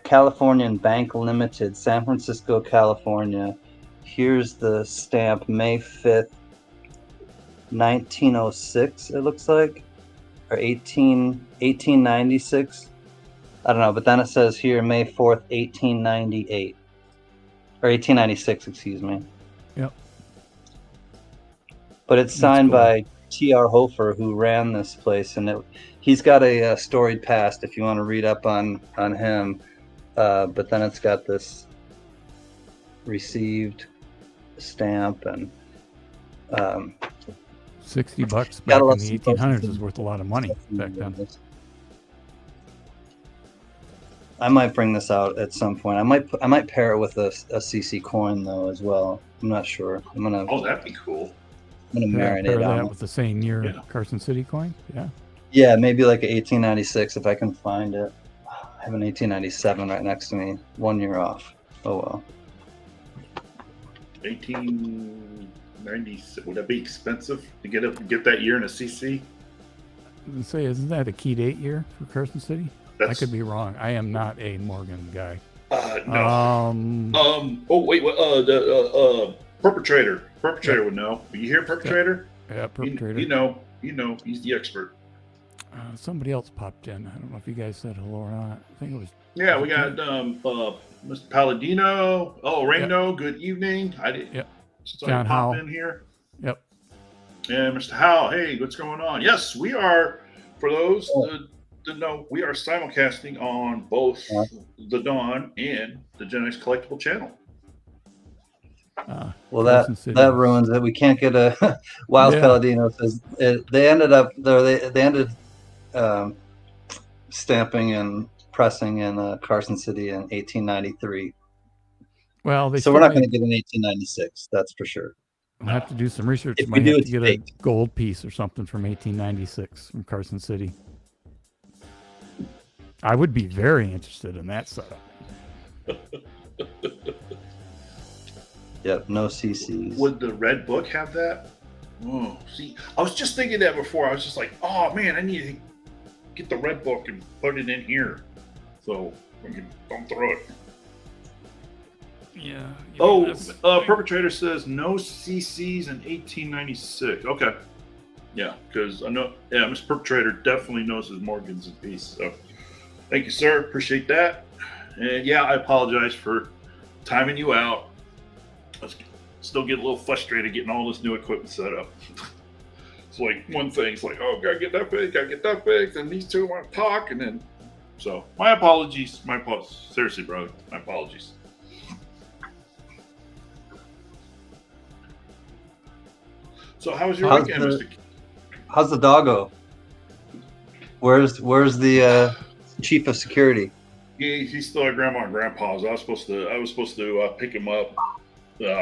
Californian Bank Limited, San Francisco, California. Here's the stamp, May 5th, 1906, it looks like, or 1896. I don't know, but then it says here May 4th, 1898, or 1896, excuse me. Yep. But it's signed by T.R. Hofer, who ran this place, and he's got a storied past if you want to read up on him. But then it's got this received stamp and $60 back Gotta in love the some 1800s posters. is worth a lot of money back then. I might bring this out at some point. I might pair it with a CC coin though as well. I'm not sure. Oh, that'd be cool. I'm gonna Pair marinate on that it. with the same year Yeah. Carson City coin. Yeah. Yeah, maybe like a 1896 if I can find it. I have an 1897 right next to me. 1 year off. Oh well. 1896. Would that be expensive to get that year in a CC? And say, isn't that a key date year for Carson City? I That's, could be wrong. I am not a Morgan guy. no. Oh wait. The perpetrator. Perpetrator would know. You hear perpetrator? Yeah, perpetrator. You know. He's the expert. Somebody else popped in. I don't know if you guys said hello or not. I think it was. Yeah, we got Mr. Palladino. Oh, Reno. Good evening. I didn't. Yep. Since I John popped Howe. in here. Yep. And Mr. Howe, hey, what's going on? Yes, we are. For those that know, we are simulcasting on both the DoN and the Gen X Collectible channel. Well, Carson City. that ruins it. We can't get a Wild Yeah. Palladino says they ended stamping and pressing in Carson City in 1893. Well, So still we're not may- going to get an 1896, that's for sure. I'll have to do some research. If we Might do, have it's to get fake. a gold piece or something from 1896 from Carson City. I would be very interested in that setup. Yep, no CCs. Would the red book have that? Oh, see, I was just thinking that before. I was just like, oh man, I need to get the red book and put it in here, so we can don't throw it. Yeah. Perpetrator says no CCs in 1896. Okay. Yeah, because I know. Yeah, Mr. Perpetrator definitely knows his Morgans and Peace. So, thank you, sir. Appreciate that. And yeah, I apologize for timing you out. I still get a little frustrated getting all this new equipment set up. It's like one thing. It's like, oh, gotta get that fixed, and these two want to talk, and then. So, my apologies. Seriously, bro. My apologies. So, how was your weekend, Mr. How's the doggo? Where's the chief of security? He's still at Grandma and Grandpa's. I was supposed to pick him up.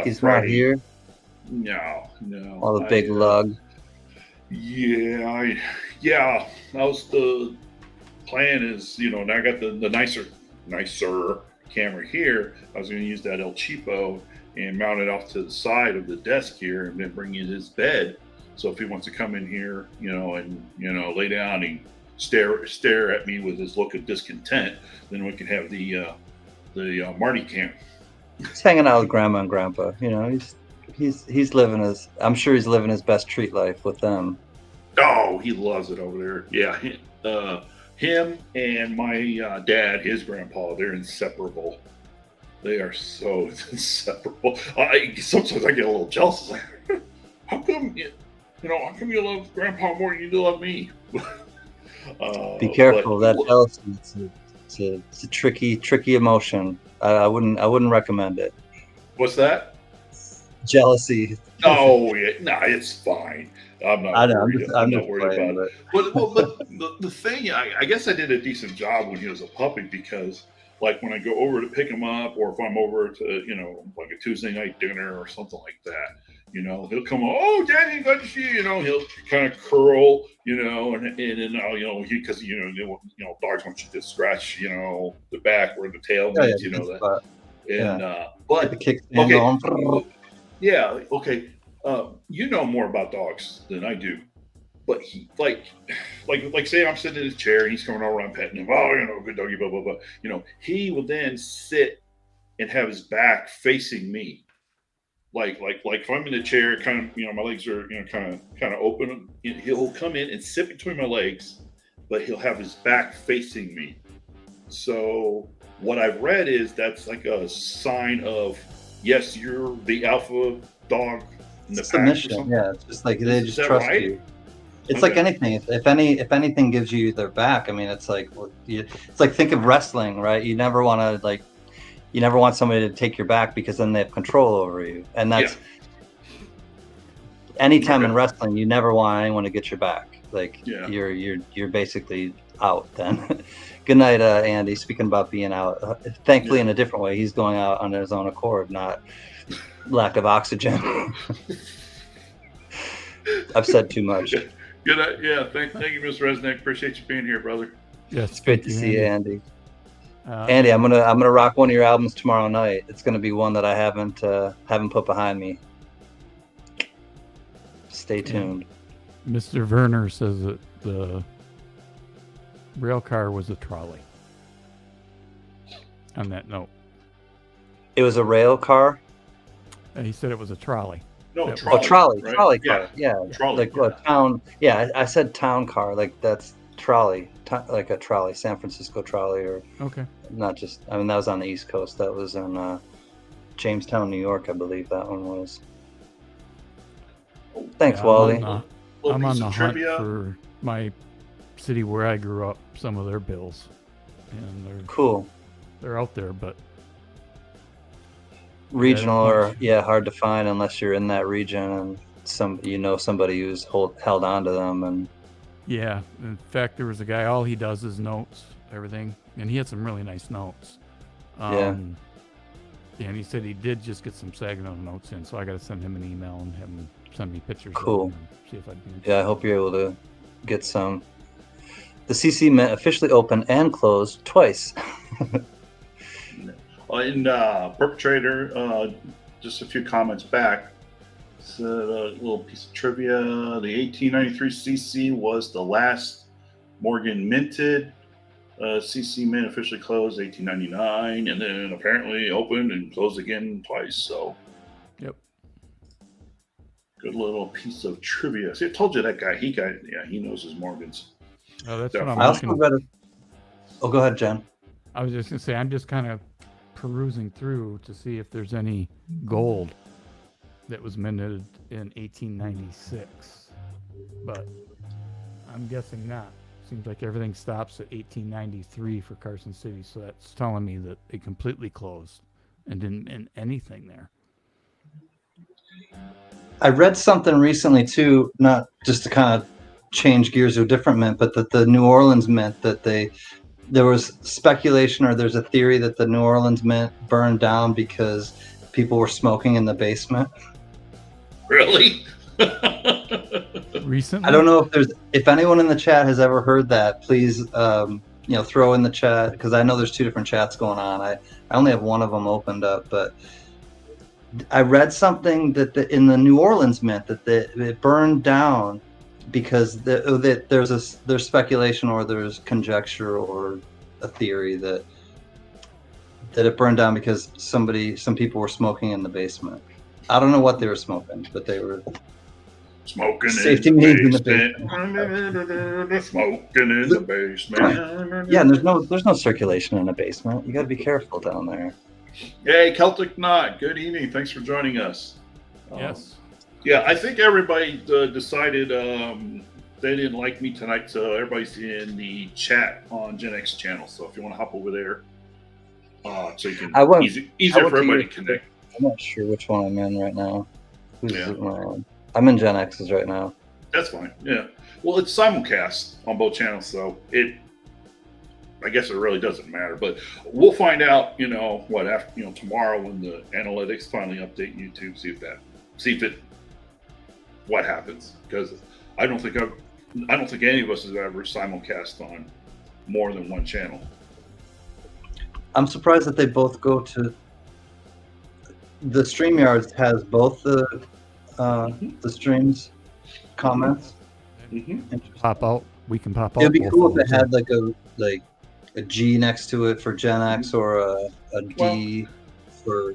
He's Friday. not here. No. Oh, the big lug. Yeah, that was the plan. Is now I got the nicer camera here. I was going to use that El Cheapo and mount it off to the side of the desk here, and then bring in his bed. So if he wants to come in here, and lay down and stare at me with his look of discontent, then we can have the Marty cam. He's hanging out with Grandma and Grandpa. He's living his. I'm sure he's living his best treat life with them. Oh, he loves it over there. Yeah, him and my dad, his grandpa, they're inseparable. They are so inseparable. Sometimes I get a little jealous. Like, how come how come you love Grandpa more than you love me? Be careful. But That jealousy, it's a tricky emotion. I wouldn't recommend it. what's that? Jealousy. Oh yeah, no, it's fine. I'm I not know. worried. I'm not just worried playing, about it. But the thing, I guess I did a decent job when he was a puppy because, like, when I go over to pick him up, or if I'm over to, like a Tuesday night dinner or something like that, he'll come. Oh, Daddy, glad to see you. He'll kind of curl, and then because dogs want you to scratch, the back where the tail yeah, meets, good that, spot. and Get the but kickstand okay. going. Yeah, okay. You know more about dogs than I do, but he like say I'm sitting in his chair and he's coming over, I'm petting him. Oh, good doggy, blah blah blah. He will then sit and have his back facing me, like if I'm in the chair, kind of my legs are kind of open. He'll come in and sit between my legs, but he'll have his back facing me. So what I've read is that's like a sign of yes, you're the alpha dog in the pack or Submission. something. Yeah, it's just like they Is just that trust right? you. It's Okay. like anything. If anything gives you their back, I mean, it's like it's like think of wrestling, right? You never want somebody to take your back because then they have control over you, and that's anytime in wrestling. You never want anyone to get your back. Like you're basically out then. Good night, Andy. Speaking about being out, thankfully in a different way, he's going out on his own accord, not lack of oxygen. I've said too much. Good night. Yeah, thank you, Mr. Resnick. Appreciate you being here, brother. Yes, It's great to see you, Andy. Andy, Andy, I'm gonna rock one of your albums tomorrow night. It's gonna be one that I haven't put behind me. Stay tuned. Mr. Werner says that the rail car was a trolley. On that note, It was a rail car. he said it was a trolley. No, Trolley right? car. Yeah, Trolley. like a town. Yeah, I said town car. Like that's trolley, like a trolley, San Francisco trolley, or Okay. not just. I mean, that was on the East Coast. That was in Jamestown, New York, I believe that one was. Thanks, Wally. I'm on the hunt for my city where I grew up. Some of their bills, and they're Cool. They're out there, but regional or hard to find unless you're in that region and somebody who's held on to them. And yeah, in fact, there was a guy. All he does is notes everything, and he had some really nice notes. And he said he did just get some Saginaw notes in, so I got to send him an email and have him send me pictures. Cool. Of them and see if I'd be interested. Yeah, I hope you're able to get some. The CC Mint officially opened and closed twice. And Perpetrator, just a few comments back, said a little piece of trivia. The 1893 CC was the last Morgan minted. CC Mint officially closed 1899, and then apparently opened and closed again twice. So, yep. Good little piece of trivia. See, I told you that guy. He knows his Morgans. Oh, that's what I also read it. Oh, go ahead, Jen. I was just gonna say I'm just kind of perusing through to see if there's any gold that was minted in 1896, but I'm guessing not. Seems like everything stops at 1893 for Carson City, so that's telling me that they completely closed and didn't mint anything there. I read something recently too, not just to kind of change gears to a different mint, but that the New Orleans mint, that there was speculation, or there's a theory that the New Orleans mint burned down because people were smoking in the basement. Really? Recently? I don't know if anyone in the chat has ever heard that. Please, throw in the chat, because I know there's two different chats going on. I only have one of them opened up, but I read something that in the New Orleans mint that it burned down because there's speculation, or there's conjecture, or a theory that it burned down because some people were smoking in the basement. I don't know what they were smoking, but they were smoking safety means in the basement. Smoking in the basement. Yeah, and there's no circulation in the basement. You got to be careful down there. Hey, Celtic Knot. Good evening. Thanks for joining us. Yes. Yeah, I think everybody decided they didn't like me tonight, so everybody's in the chat on Gen X channel. So if you want to hop over there, so you can easier for everybody to connect. I'm not sure which one I'm in right now. Yeah. I'm in Gen X's right now. That's fine. Yeah. Well, it's simulcast on both channels, so I guess it really doesn't matter. But we'll find out, after tomorrow when the analytics finally update YouTube, what happens, because I don't think any of us has ever simulcast on more than one channel. I'm surprised that they both go to the StreamYard has both the streams comments. Mm-hmm. Pop out. We can pop out. It'd be both cool of if it them, had a G next to it for Gen X or a D for,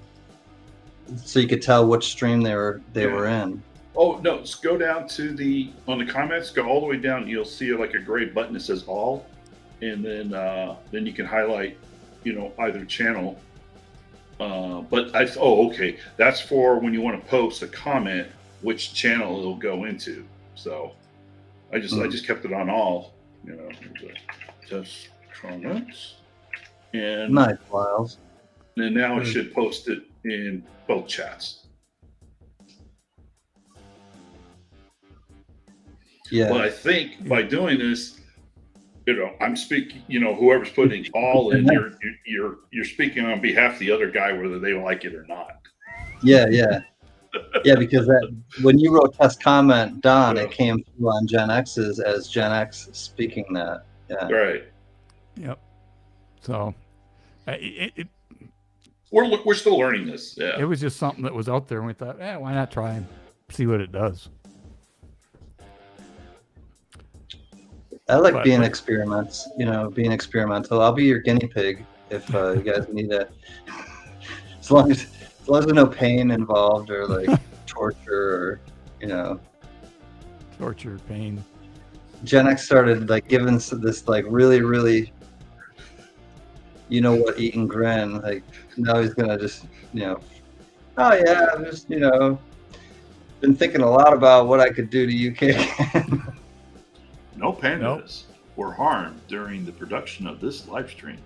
so you could tell which stream they were in. Oh no! Just go down to on the comments. Go all the way down. You'll see a gray button that says all, and then you can highlight, either channel. Okay. That's for when you want to post a comment, which channel it'll go into. So, I just kept it on all. Just comments, and nice files. And now it should post it in both chats. Yeah. But I think by doing this, I'm speaking. Whoever's putting all in, you're speaking on behalf of the other guy, whether they like it or not. Yeah, yeah. Because when you wrote test comment, DoN, it came through on Gen X's as Gen X speaking that. Yeah. Right. Yep. So, we're still learning this. Yeah. It was just something that was out there, and we thought, why not try and see what it does. I like being experiments, being experimental. I'll be your guinea pig if you guys need it. As long as there's no pain involved or torture or, torture, pain. Gen X started giving this really, really, eat and grin. Now he's gonna just, oh yeah, I'm just, been thinking a lot about what I could do to you, kid. No pandas were harmed during the production of this live stream.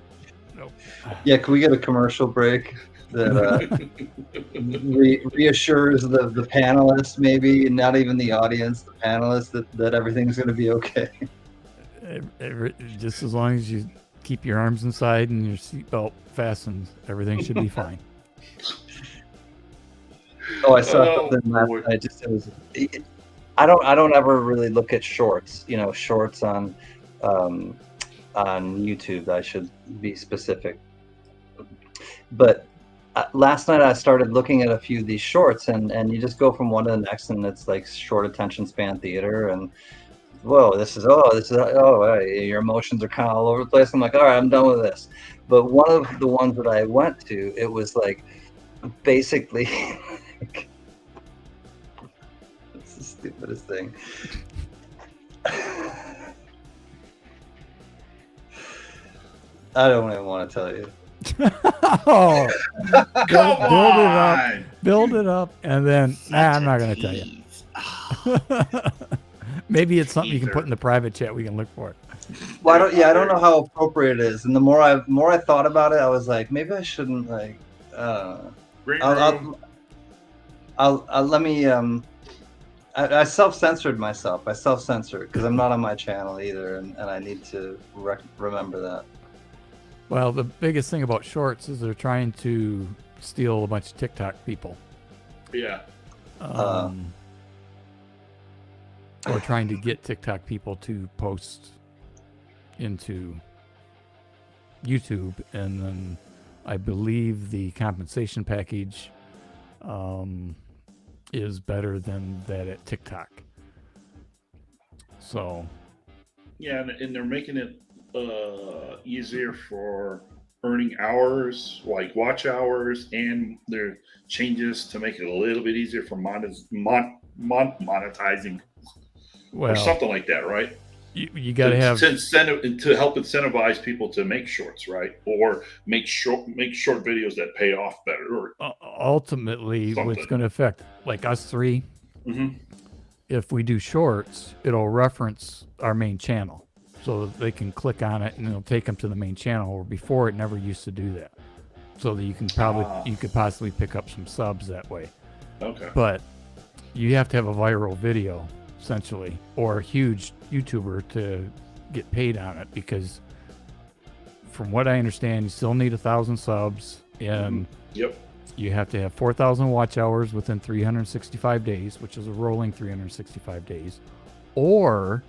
Nope. Yeah, can we get a commercial break that reassures the panelists, maybe not even the audience, the panelists, that everything's going to be okay? Just as long as you keep your arms inside and your seatbelt fastened, everything should be fine. Oh, I saw something last night. I don't ever really look at shorts, shorts on YouTube. I should be specific. But last night I started looking at a few of these shorts, and you just go from one to the next, and it's short attention span theater, and your emotions are kind of all over the place. I'm like, all right, I'm done with this. But one of the ones that I went to, it was basically. The stupidest thing. I don't even want to tell you. Build it up, and then I'm not going to tell you. Maybe it's something you can put in the private chat. We can look for it. Well, I don't know how appropriate it is. And the more I thought about it, I was like, maybe I shouldn't let me I self-censored myself. I self-censored because I'm not on my channel either, and I need to remember that. Well, the biggest thing about shorts is they're trying to steal a bunch of TikTok people. Yeah. Or trying to get TikTok people to post into YouTube, and then I believe the compensation package is better than that at TikTok. So yeah, and they're making it easier for earning hours, like watch hours, and there changes to make it a little bit easier for monetizing, or something like that, right? You got to have to help incentivize people to make shorts, right? Or make short videos that pay off better, or ultimately what's something. going to affect like us three. Mhm. If we do shorts, it'll reference our main channel, so that they can click on it and it'll take them to the main channel. Where before it never used to do that, so that you can you could possibly pick up some subs that way. Okay. But you have to have a viral video essentially, or a huge YouTuber to get paid on it, because from what I understand, you still need 1,000 subs, and Yep. you have to have 4,000 watch hours within 365 days, which is a rolling 365 days, or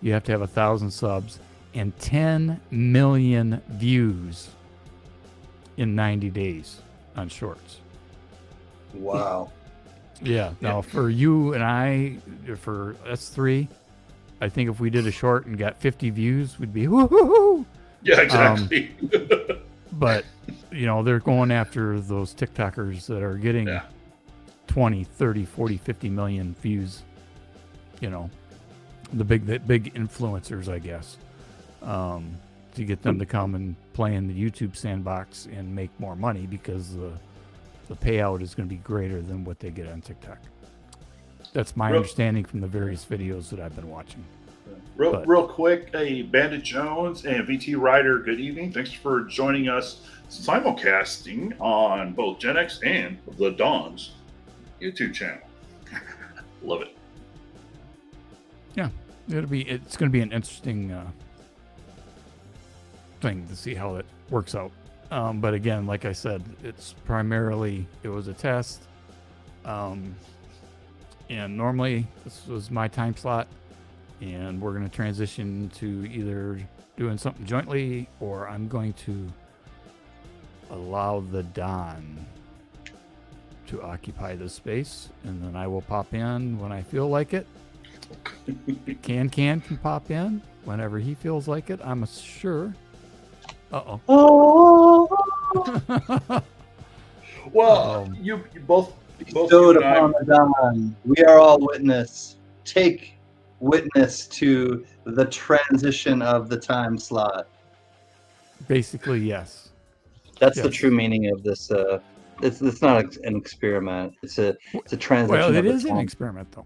you have to have 1,000 subs and 10 million views in 90 days on shorts. Wow. Yeah. Now, for you and I, for us three, I think if we did a short and got 50 views, we'd be woo-hoo-hoo. Yeah, exactly. But, they're going after those TikTokers that are getting 20, 30, 40, 50 million views. The big influencers, I guess, to get them to come and play in the YouTube sandbox and make more money, because the payout is going to be greater than what they get on TikTok. That's my understanding from the various videos that I've been watching. Real quick, Bandit Jones and VT Ryder, good evening. Thanks for joining us simulcasting on both Gen X and the DoN's YouTube channel. Love it. Yeah, it's going to be an interesting thing to see how it works out. But again, like I said, it was a test. And normally this was my time slot, and we're going to transition to either doing something jointly, or I'm going to allow the DoN to occupy this space, and then I will pop in when I feel like it. Can pop in whenever he feels like it, I'm sure. Well, you both Bestowed you and I, upon the DoN, we are all witness. Take witness to the transition of the time slot. Basically, yes. That's the true meaning of this. It's not an experiment. It's a transition. Well, it of is the an time. experiment, though.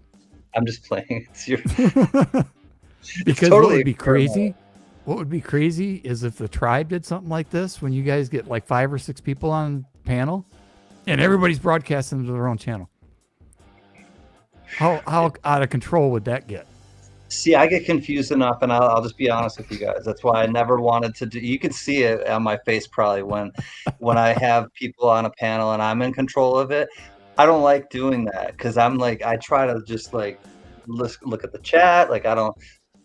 I'm just playing. It's your. Because totally what would be crazy? What would be crazy is if the tribe did something like this, when you guys get like 5 or 6 people on panel, and everybody's broadcasting to their own channel. How out of control would that get? See, I get confused enough, and I'll just be honest with you guys. That's why I never wanted to do. You can see it on my face probably when I have people on a panel and I'm in control of it. I don't like doing that, because I'm like, I try to just like look at the chat. Like, I don't.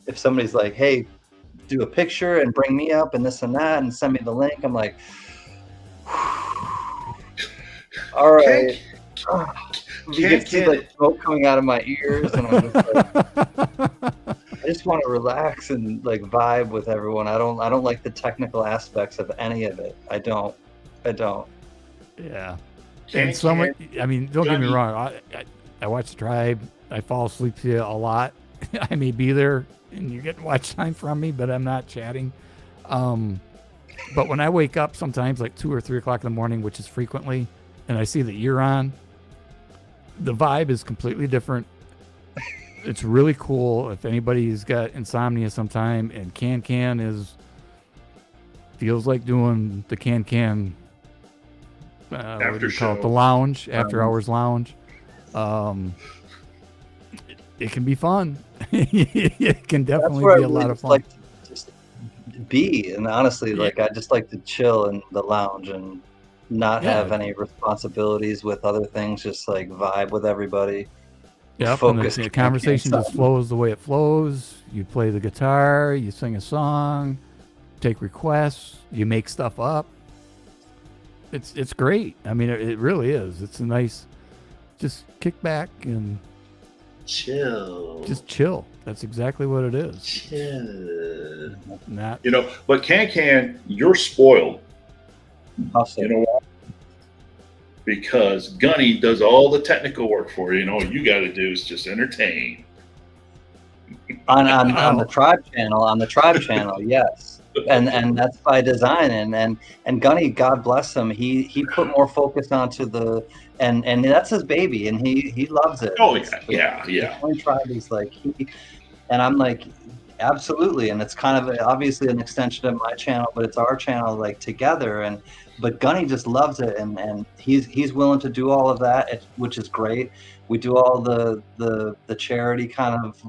If somebody's like, "Hey, do a picture and bring me up and this and that and send me the link," I'm like, all right. You can see like smoke coming out of my ears, and I'm just like, I just want to relax and like vibe with everyone. I don't like the technical aspects of any of it. I don't. Yeah. And someone, I mean, don't get me wrong. I watch Tribe. I fall asleep to it a lot. I may be there and you're getting watch time from me, but I'm not chatting. But when I wake up sometimes like 2 or 3 o'clock in the morning, which is frequently, and I see that you're on, the vibe is completely different. It's really cool. If anybody's got insomnia sometime, and feels like doing the what do you call it? The lounge, after hours lounge. It can be fun. It can definitely be a lot of fun. Like to just be, and honestly, like I just like to chill in the lounge and not have any responsibilities with other things. Just like vibe with everybody. Yeah, the conversation just flows the way it flows. You play the guitar, you sing a song, take requests, you make stuff up. It's great. I mean, it really is. It's a nice, just kick back and chill. Just chill. That's exactly what it is. Chill. Not, but you're spoiled. Awesome. You know why? Because Gunny does all the technical work for you. All you got to do is just entertain. on the tribe channel, yes. And that's by design. And Gunny, God bless him, he put more focus onto the and that's his baby, and he loves it. Oh It's, yeah. The tribe is like and I'm like, absolutely. And it's kind of obviously an extension of my channel, but it's our channel like together. But Gunny just loves it, and he's willing to do all of that, which is great. We do all the charity kind of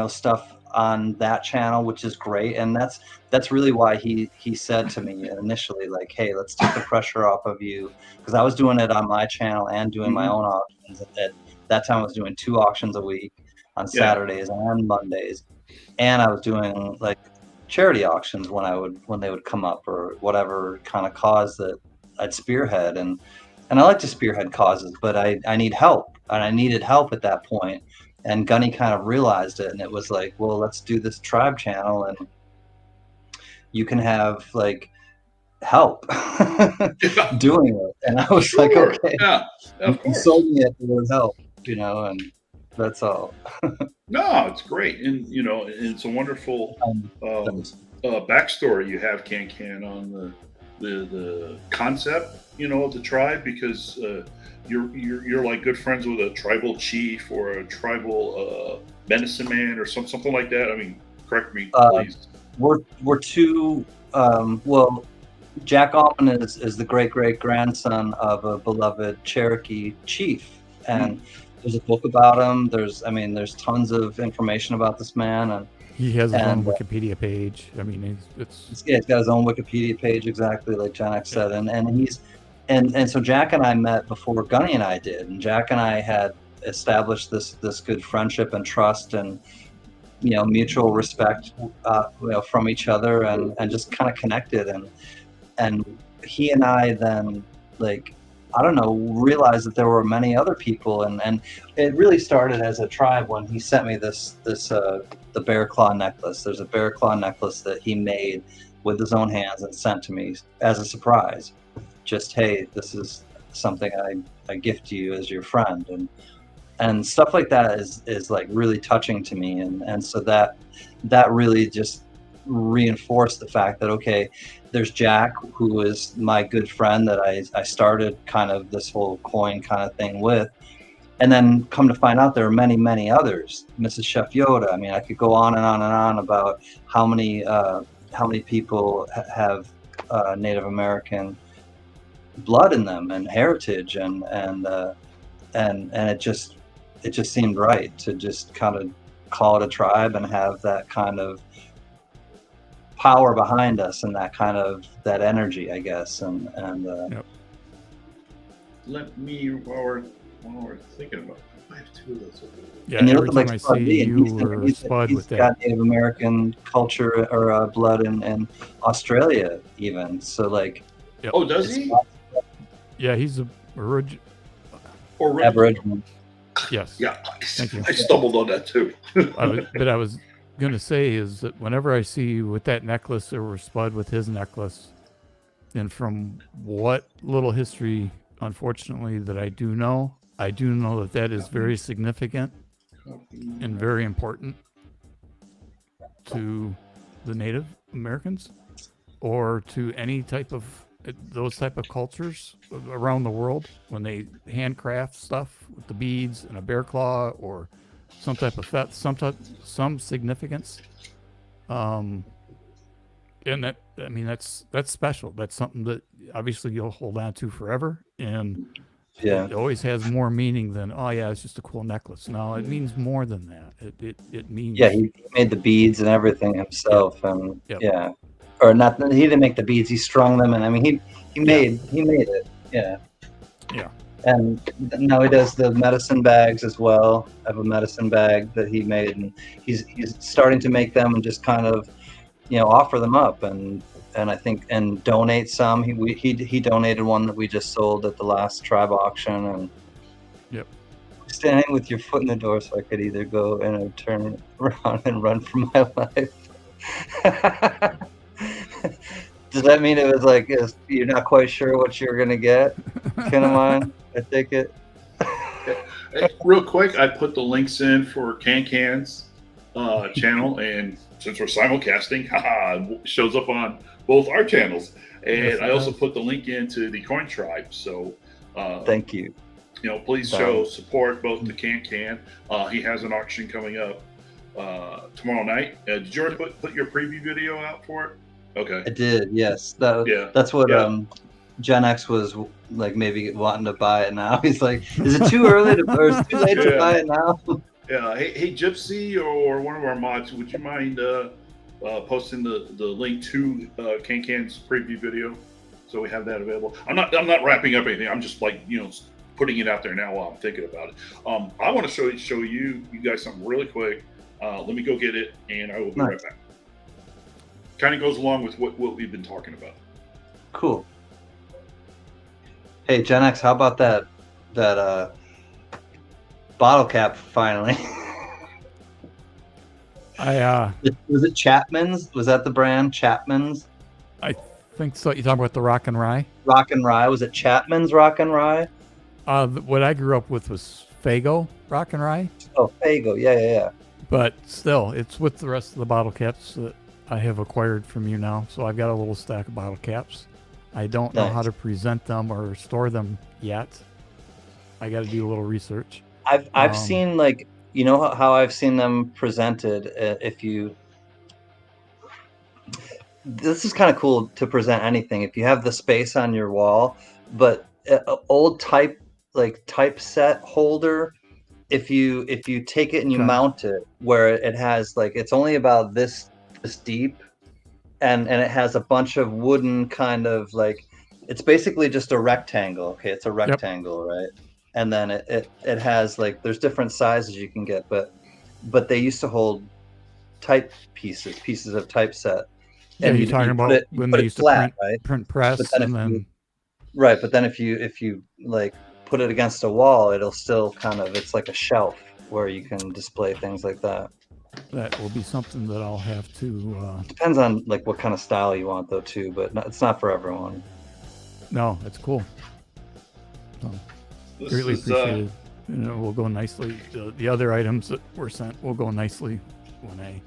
stuff on that channel, which is great. And that's really why he said to me initially, like, hey, let's take the pressure off of you, because I was doing it on my channel and doing my own auctions. At that time I was doing 2 auctions a week on Saturdays and Mondays, and I was doing like charity auctions when they would come up, or whatever kind of cause that I'd spearhead. And I like to spearhead causes, but I need help, and I needed help at that point. And Gunny kind of realized it, and it was like, well, let's do this tribe channel, and you can have like help doing it. And I was like, okay, you sold me at the word help, and that's all. No, it's great, and it's a wonderful backstory you have, Can on the concept, of the tribe, because you're like good friends with a tribal chief or a tribal medicine man or something like that. I mean, correct me, please. We're two. Well, Jack Allman is the great grandson of a beloved Cherokee chief, and there's a book about him. There's tons of information about this man, and he has his own Wikipedia page. I mean, he's got his own Wikipedia page, exactly like John X said, and so Jack and I met before Gunny and I did, and Jack and I had established this good friendship and trust, and mutual respect from each other, and just kind of connected, and he and I then, like, I don't know, realized that there were many other people, and it really started as a tribe when he sent me the bear claw necklace. There's a bear claw necklace that he made with his own hands and sent to me as a surprise. Just, hey, this is something I gift you as your friend, and stuff like that is like really touching to me, and so that really just reinforced the fact that, okay, there's Jack, who is my good friend that I started kind of this whole coin kind of thing with, and then come to find out there are many others. Mrs. Chef Yoda. I mean, I could go on and on about how many people have Native American blood in them and heritage, and it just seemed right to just kind of call it a tribe and have that kind of power behind us, and that energy, I guess. Yep. Let me, while we're thinking about it, I have 2 of those over there. Yeah, and every time I see you or Spud with that, got Native American culture or blood in Australia even. So like, oh, does he? Yeah, he's Aboriginal. Yes. Yeah. Thank you. I stumbled on that too. But I was going to say is that whenever I see you with that necklace or Spud with his necklace, and from what little history, unfortunately, that I do know that is very significant and very important to the Native Americans, or to any type of those type of cultures around the world, when they handcraft stuff with the beads and a bear claw or some type of some significance. And that, I mean, that's special. That's something that obviously you'll hold on to forever, and it always has more meaning than, oh yeah, it's just a cool necklace. No, it means more than that. It means, he made the beads and everything himself, and or not. He didn't make the beads. He strung them, and I mean, he made it. Yeah. And now he does the medicine bags as well. I have a medicine bag that he made, and he's starting to make them and just kind of, offer them up, and I think, and donate some. He donated one that we just sold at the last tribe auction, and standing with your foot in the door so I could either go and turn around and run for my life. Does that mean it was like, you're not quite sure what you're gonna get? Kind of mine. I take it. Real quick, I put the links in for Can's channel, and since we're simulcasting, haha, it shows up on both our channels. And Yes, it I also does. put the link into the Coin Tribe. So, Thank you. please show support both to Can. He has an auction coming up tomorrow night. Did you already put your preview video out for it? Okay. I did, yes. Yeah. That's what Yeah. Gen X was like, maybe wanting to buy it now. He's like, is it too early or is it too late to Yeah. buy it now? Yeah. Hey, Gypsy or one of our mods, would you mind posting the link to Can's preview video so we have that available? I'm not wrapping up anything. I'm just like, putting it out there now while I'm thinking about it. I want to show you guys something really quick. Let me go get it, and I will be right back. Kind of goes along with what we've been talking about. Cool. Hey, Gen X, how about that bottle cap finally? Was it Chapman's? Was that the brand, Chapman's? I think so. You're talking about the Rock and Rye? Rock and Rye. Was it Chapman's Rock and Rye? What I grew up with was Fago Rock and Rye. Oh, Fago. Yeah. But still, it's with the rest of the bottle caps that I have acquired from you now. So I've got a little stack of bottle caps. I don't know how to present them or store them yet. I got to do a little research. I've seen, like, how I've seen them presented. This is kind of cool to present anything if you have the space on your wall, but old typeset holder, if you take it and you mount it where it has, like, it's only about this deep, and it has a bunch of wooden kind of, like, it's basically just a rectangle. Okay, it's a rectangle, right? And then it has, like, there's different sizes you can get, but they used to hold type pieces of typeset. Yeah, you're talking about when they used to print press, right? But then if you like put it against a wall, it'll still kind of, it's like a shelf where you can display things like that. That will be something that I'll have to. Depends on, like, what kind of style you want, though, too. But it's not for everyone. No, it's cool. So, greatly appreciated. Will go nicely. The other items that were sent will go nicely when I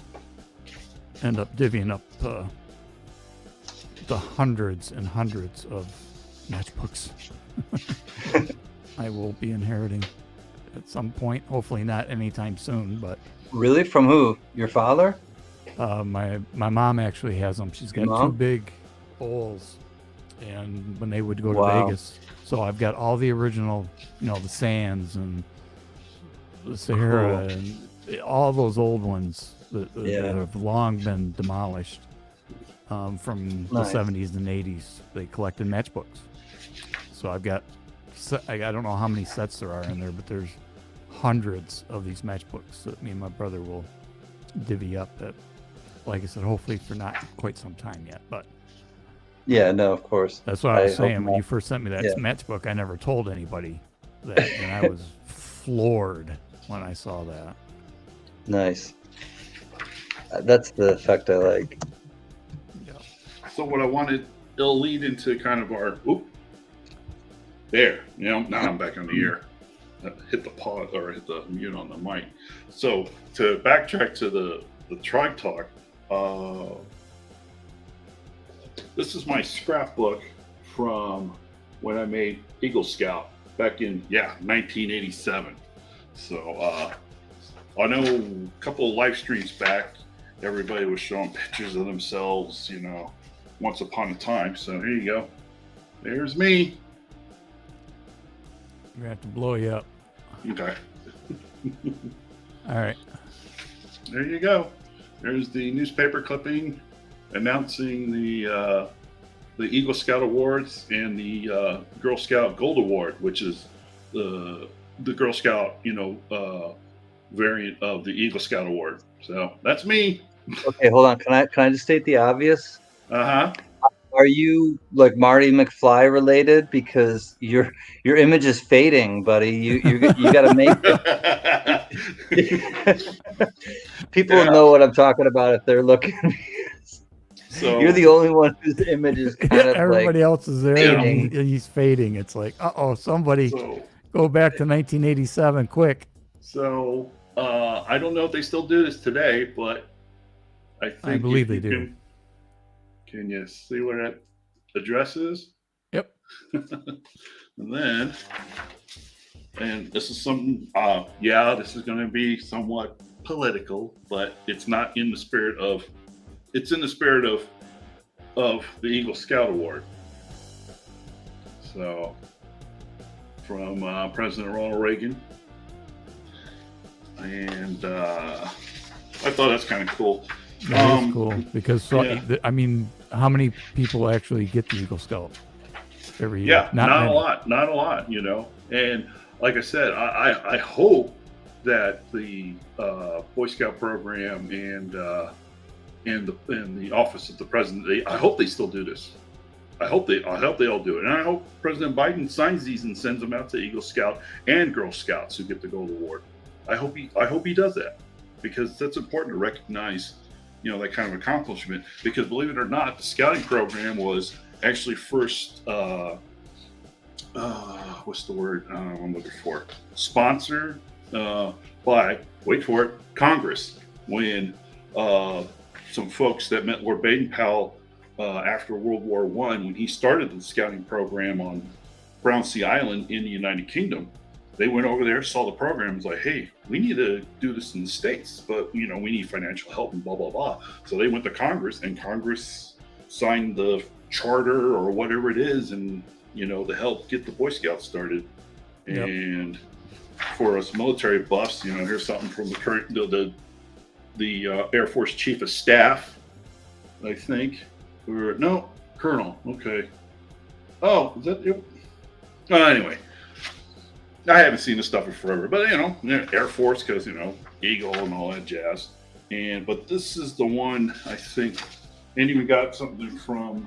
end up divvying up the hundreds and hundreds of matchbooks I will be inheriting at some point. Hopefully not anytime soon, but. Really? From who? Your father? My mom actually has them. She's got two big bowls, and when they would go to Vegas, so I've got all the original, the Sands and the Sahara and all those old ones that have long been demolished from the 70s and 80s. They collected matchbooks. So I've got, I don't know how many sets there are in there, but there's hundreds of these matchbooks that me and my brother will divvy up at, like I said, hopefully for not quite some time yet. But yeah, no, of course. That's what I was saying. When you first sent me that matchbook, I never told anybody that, and I was floored when I saw that. Nice. That's the effect I like. Yeah. So what I wanted, it'll lead into kind of our, now I'm back on the air. Hit the pause or hit the mute on the mic. So to backtrack to the tribe talk, this is my scrapbook from when I made Eagle Scout back in 1987. So I know a couple of live streams back, everybody was showing pictures of themselves, once upon a time. So here you go. There's me. We're gonna have to blow you up. Okay. All right. There you go. There's the newspaper clipping announcing the Eagle Scout Awards and the Girl Scout Gold Award, which is the Girl Scout, variant of the Eagle Scout Award. So that's me. Okay, hold on. Can I just state the obvious? Uh-huh. Are you, like, Marty McFly related? Because your image is fading, buddy. You got to make it. People know what I'm talking about if they're looking. So you're the only one whose image is kind of everybody else is there fading. And he's fading. It's like, somebody go back to 1987 quick. So I don't know if they still do this today, but I think I believe if they you do. Can you see where that address is? Yep. And then, and this is something, this is going to be somewhat political, but it's not in the spirit of, it's in the spirit of the Eagle Scout Award. So, from President Ronald Reagan. And I thought that's kind of cool. That is cool because yeah. I mean, how many people actually get the Eagle Scout every year? Yeah, not many. a lot, not a lot, you know. And like I said, I hope that the Boy Scout program and the office of the president, I hope they still do this. I hope they all do it, and I hope President Biden signs these and sends them out to Eagle Scout and Girl Scouts who get the Gold Award. I hope he does that, because that's important to recognize, you know, that kind of accomplishment. Because believe it or not, the scouting program was actually first what's the word I'm looking for? Sponsored by, wait for it, Congress, when some folks that met Lord Baden-Powell after World War I, when he started the scouting program on Brownsea Island in the United Kingdom. They went over there, saw the program, and was like, hey, we need to do this in the States, but, you know, we need financial help and blah, blah, blah. So they went to Congress, and Congress signed the charter or whatever it is, and, you know, to help get the Boy Scouts started. Yep. And for us military buffs, you know, here's something from the current, the Air Force Chief of Staff, I think. Or, no, Colonel, okay. Oh, is that it? Anyway. I haven't seen this stuff in forever, but, you know, Air Force, because, you know, Eagle and all that jazz. But this is the one, I think, and even got something from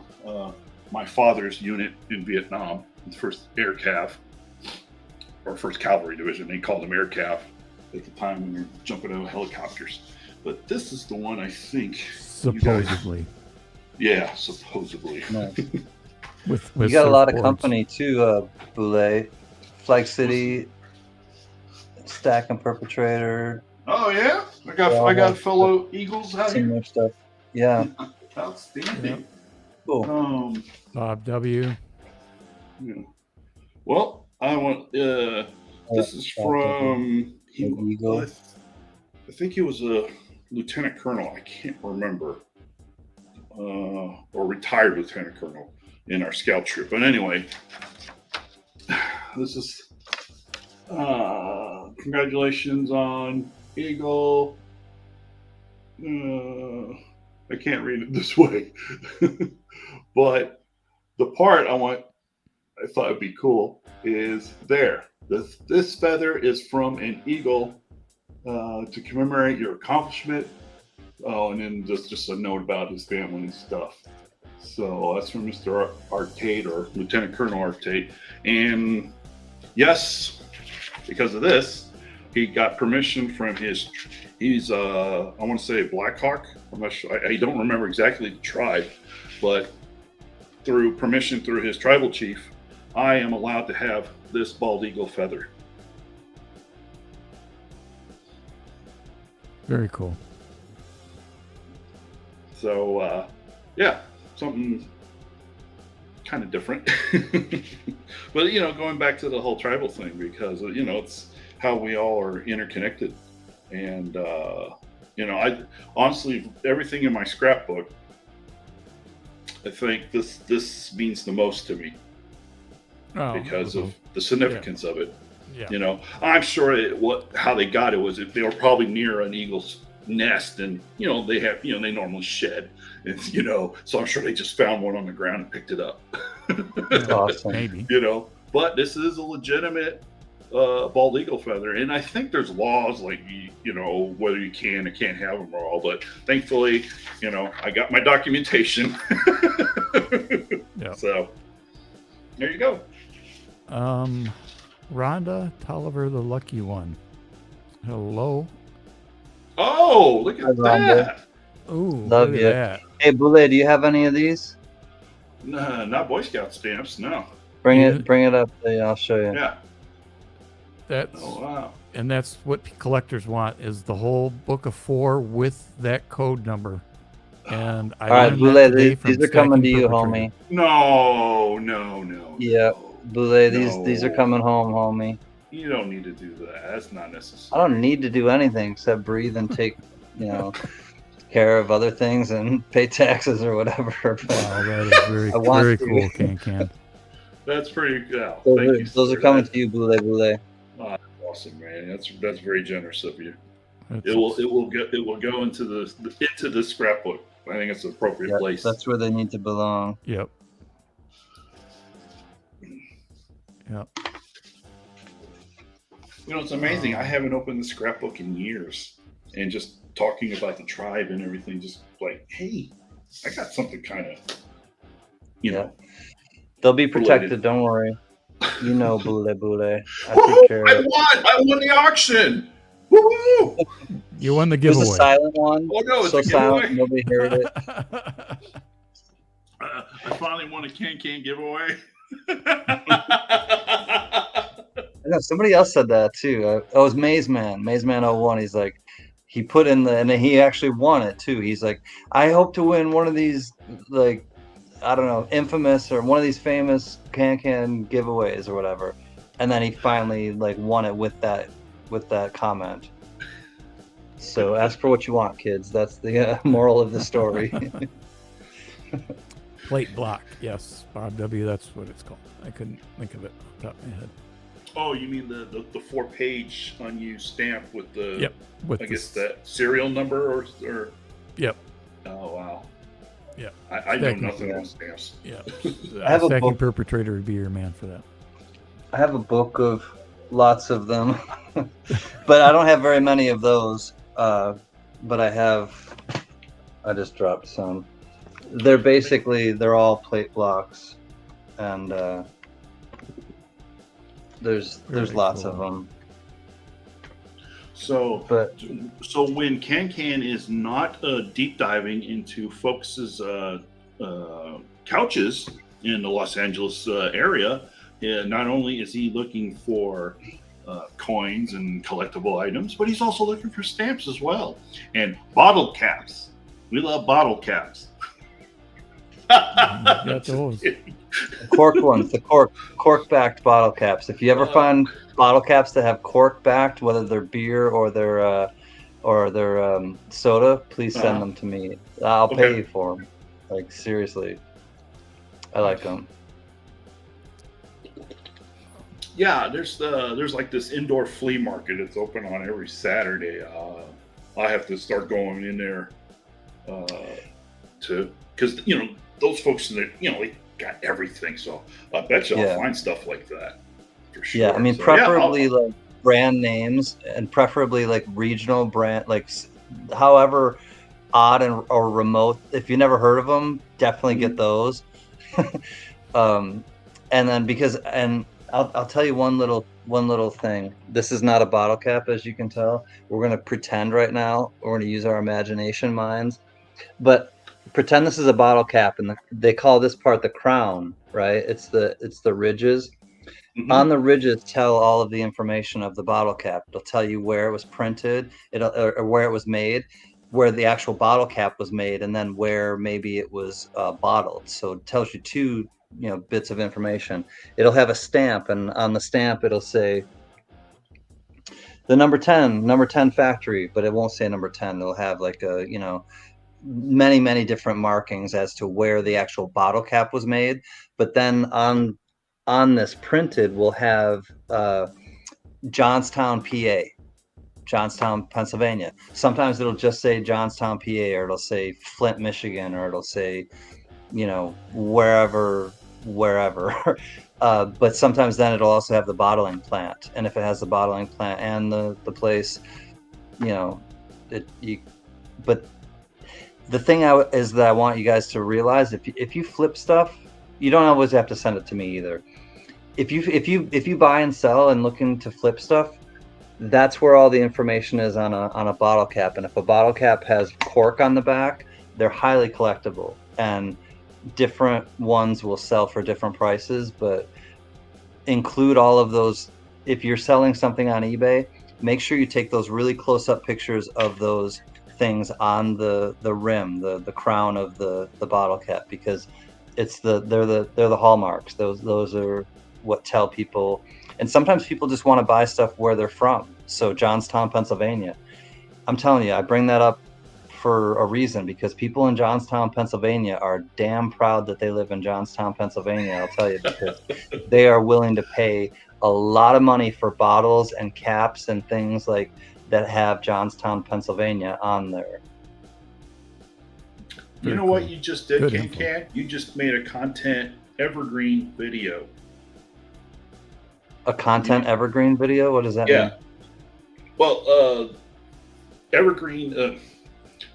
my father's unit in Vietnam, the 1st Air Cav, or 1st Cavalry Division. They called them Air Cav at the time when you're jumping out of helicopters. But this is the one, I think. Supposedly. Yeah, supposedly. Nice. with you got a lot of company too, Boulay. Flag City, Stack and Perpetrator. Oh yeah, I got fellow Eagles out here. More stuff. Yeah. Outstanding. Yep. Cool. Bob W. Yeah. Well, I want. This is from Eagle. I think he was a lieutenant colonel. I can't remember, or retired lieutenant colonel in our scout troop. But anyway. This is congratulations on Eagle. I can't read it this way, but the part I thought would be cool is there. This feather is from an eagle to commemorate your accomplishment. Oh, and then just a note about his family and stuff. So that's from Mr. Arcade, or Lieutenant Colonel Arcade. And yes, because of this, he got permission from he's I want to say Black Hawk. I'm not sure. I don't remember exactly the tribe, but through permission through his tribal chief, I am allowed to have this bald eagle feather. Very cool. So, yeah. Something kind of different. But, you know, going back to the whole tribal thing, because, you know, it's how we all are interconnected. And, you know, I honestly, everything in my scrapbook, I think this means the most to me because of the significance of it. Yeah. You know, I'm sure how they got it was they were probably near an eagle's nest, and, you know, they normally shed. And, you know, so I'm sure they just found one on the ground and picked it up. Awesome. Maybe. You know, but this is a legitimate bald eagle feather, and I think there's laws like, you know, whether you can or can't have them all. But thankfully, you know, I got my documentation. Yep. So there you go. Rhonda Tolliver, the lucky one. Hello. Oh, look at that. Ooh, love you. Hey, Boulay, do you have any of these? Nah, not Boy Scout stamps, no. Bring it up. I'll show you. Yeah. That's wow. And that's what collectors want, is the whole book of 4 with that code number. And I All right, learned Boule, that today from these are coming Stacking to you, Perpetrator. homie. No. Yeah, Boule, No. these are coming home, homie. You don't need to do that. That's not necessary. I don't need to do anything except breathe and take, care of other things and pay taxes or whatever. But Wow, that is very, I want very to. cool, Can. That's pretty good. Those are coming to you, Boule. Oh, awesome, man. That's very generous of you. That's, It will go into the scrapbook. I think it's an appropriate place. That's where they need to belong. Yep. It's amazing. I haven't opened the scrapbook in years, and just talking about the tribe and everything, just like, hey, I got something kind of, They'll be protected. related. Don't worry. You know, Boule. I Woo-hoo! take care I of it. won the auction. Woo! You won the It was giveaway. a silent one. Oh no, it's So a silent, giveaway. nobody heard it. I finally won a can giveaway. I know somebody else said that too. It was Maze Man 01. He's like, he put in and he actually won it too. He's like, I hope to win one of these, like, I don't know, infamous or one of these famous can giveaways or whatever. And then he finally like won it with that comment. So ask for what you want, kids. That's the moral of the story. Plate block. Yes, Bob W. That's what it's called. I couldn't think of it off the top of my head. Oh, you mean the 4-page unused stamp with the Yep. With I guess that serial number or Yep. Oh wow. Yeah. I know nothing about stamps. Yeah. I have a Stacking book. Perpetrator would be your man for that. I have a book of lots of them, but I don't have very many of those. But I just dropped some. They're all plate blocks, and there's Very lots cool. of them. So when Can is not deep diving into folks' couches in the Los Angeles area, not only is he looking for coins and collectible items, but he's also looking for stamps as well, and bottle caps. We love bottle caps. Got those. The cork ones, the cork-backed bottle caps. If you ever find bottle caps that have cork-backed, whether they're beer or they're soda, please send them to me. I'll pay you for them. Like, seriously, I like them. Yeah, there's like this indoor flea market. It's open on every Saturday. I have to start going in there because those folks in there, they got everything. So I bet you I'll find stuff like that for sure. Yeah, I mean, so, preferably like brand names and preferably like regional brand, like however odd or remote. If you never heard of them, definitely get those. And then I'll tell you one little thing. This is not a bottle cap, as you can tell. We're gonna pretend right now. We're gonna use our imagination minds, but pretend this is a bottle cap, and they call this part the crown, right? It's the ridges. Mm-hmm. On the ridges tell all of the information of the bottle cap. It'll tell you where it was printed, or where it was made, where the actual bottle cap was made, and then where maybe it was bottled. So it tells you two bits of information. It'll have a stamp, and on the stamp it'll say the number 10 factory, but it won't say number 10. It'll have like a many different markings as to where the actual bottle cap was made. But then on this printed we'll have Johnstown, PA, Johnstown, Pennsylvania. Sometimes it'll just say Johnstown, PA, or it'll say Flint, Michigan, or it'll say wherever. But sometimes then it'll also have the bottling plant, and if it has the bottling plant and the place, but the thing is that I want you guys to realize, if you flip stuff, you don't always have to send it to me either. If you buy and sell and looking to flip stuff, that's where all the information is on a bottle cap. And if a bottle cap has cork on the back, they're highly collectible, and different ones will sell for different prices. But include all of those. If you're selling something on eBay, make sure you take those really close-up pictures of those things on the rim, the crown of the bottle cap, because they're the hallmarks. Those are what tell people. And sometimes people just want to buy stuff where they're from. So Johnstown, Pennsylvania. I'm telling you, I bring that up for a reason, because people in Johnstown, Pennsylvania are damn proud that they live in Johnstown, Pennsylvania. I'll tell you, because they are willing to pay a lot of money for bottles and caps and things like that have Johnstown, Pennsylvania on there. You know what you just did, Can? You just made a content evergreen video. A content evergreen video? What does that mean? Well, evergreen,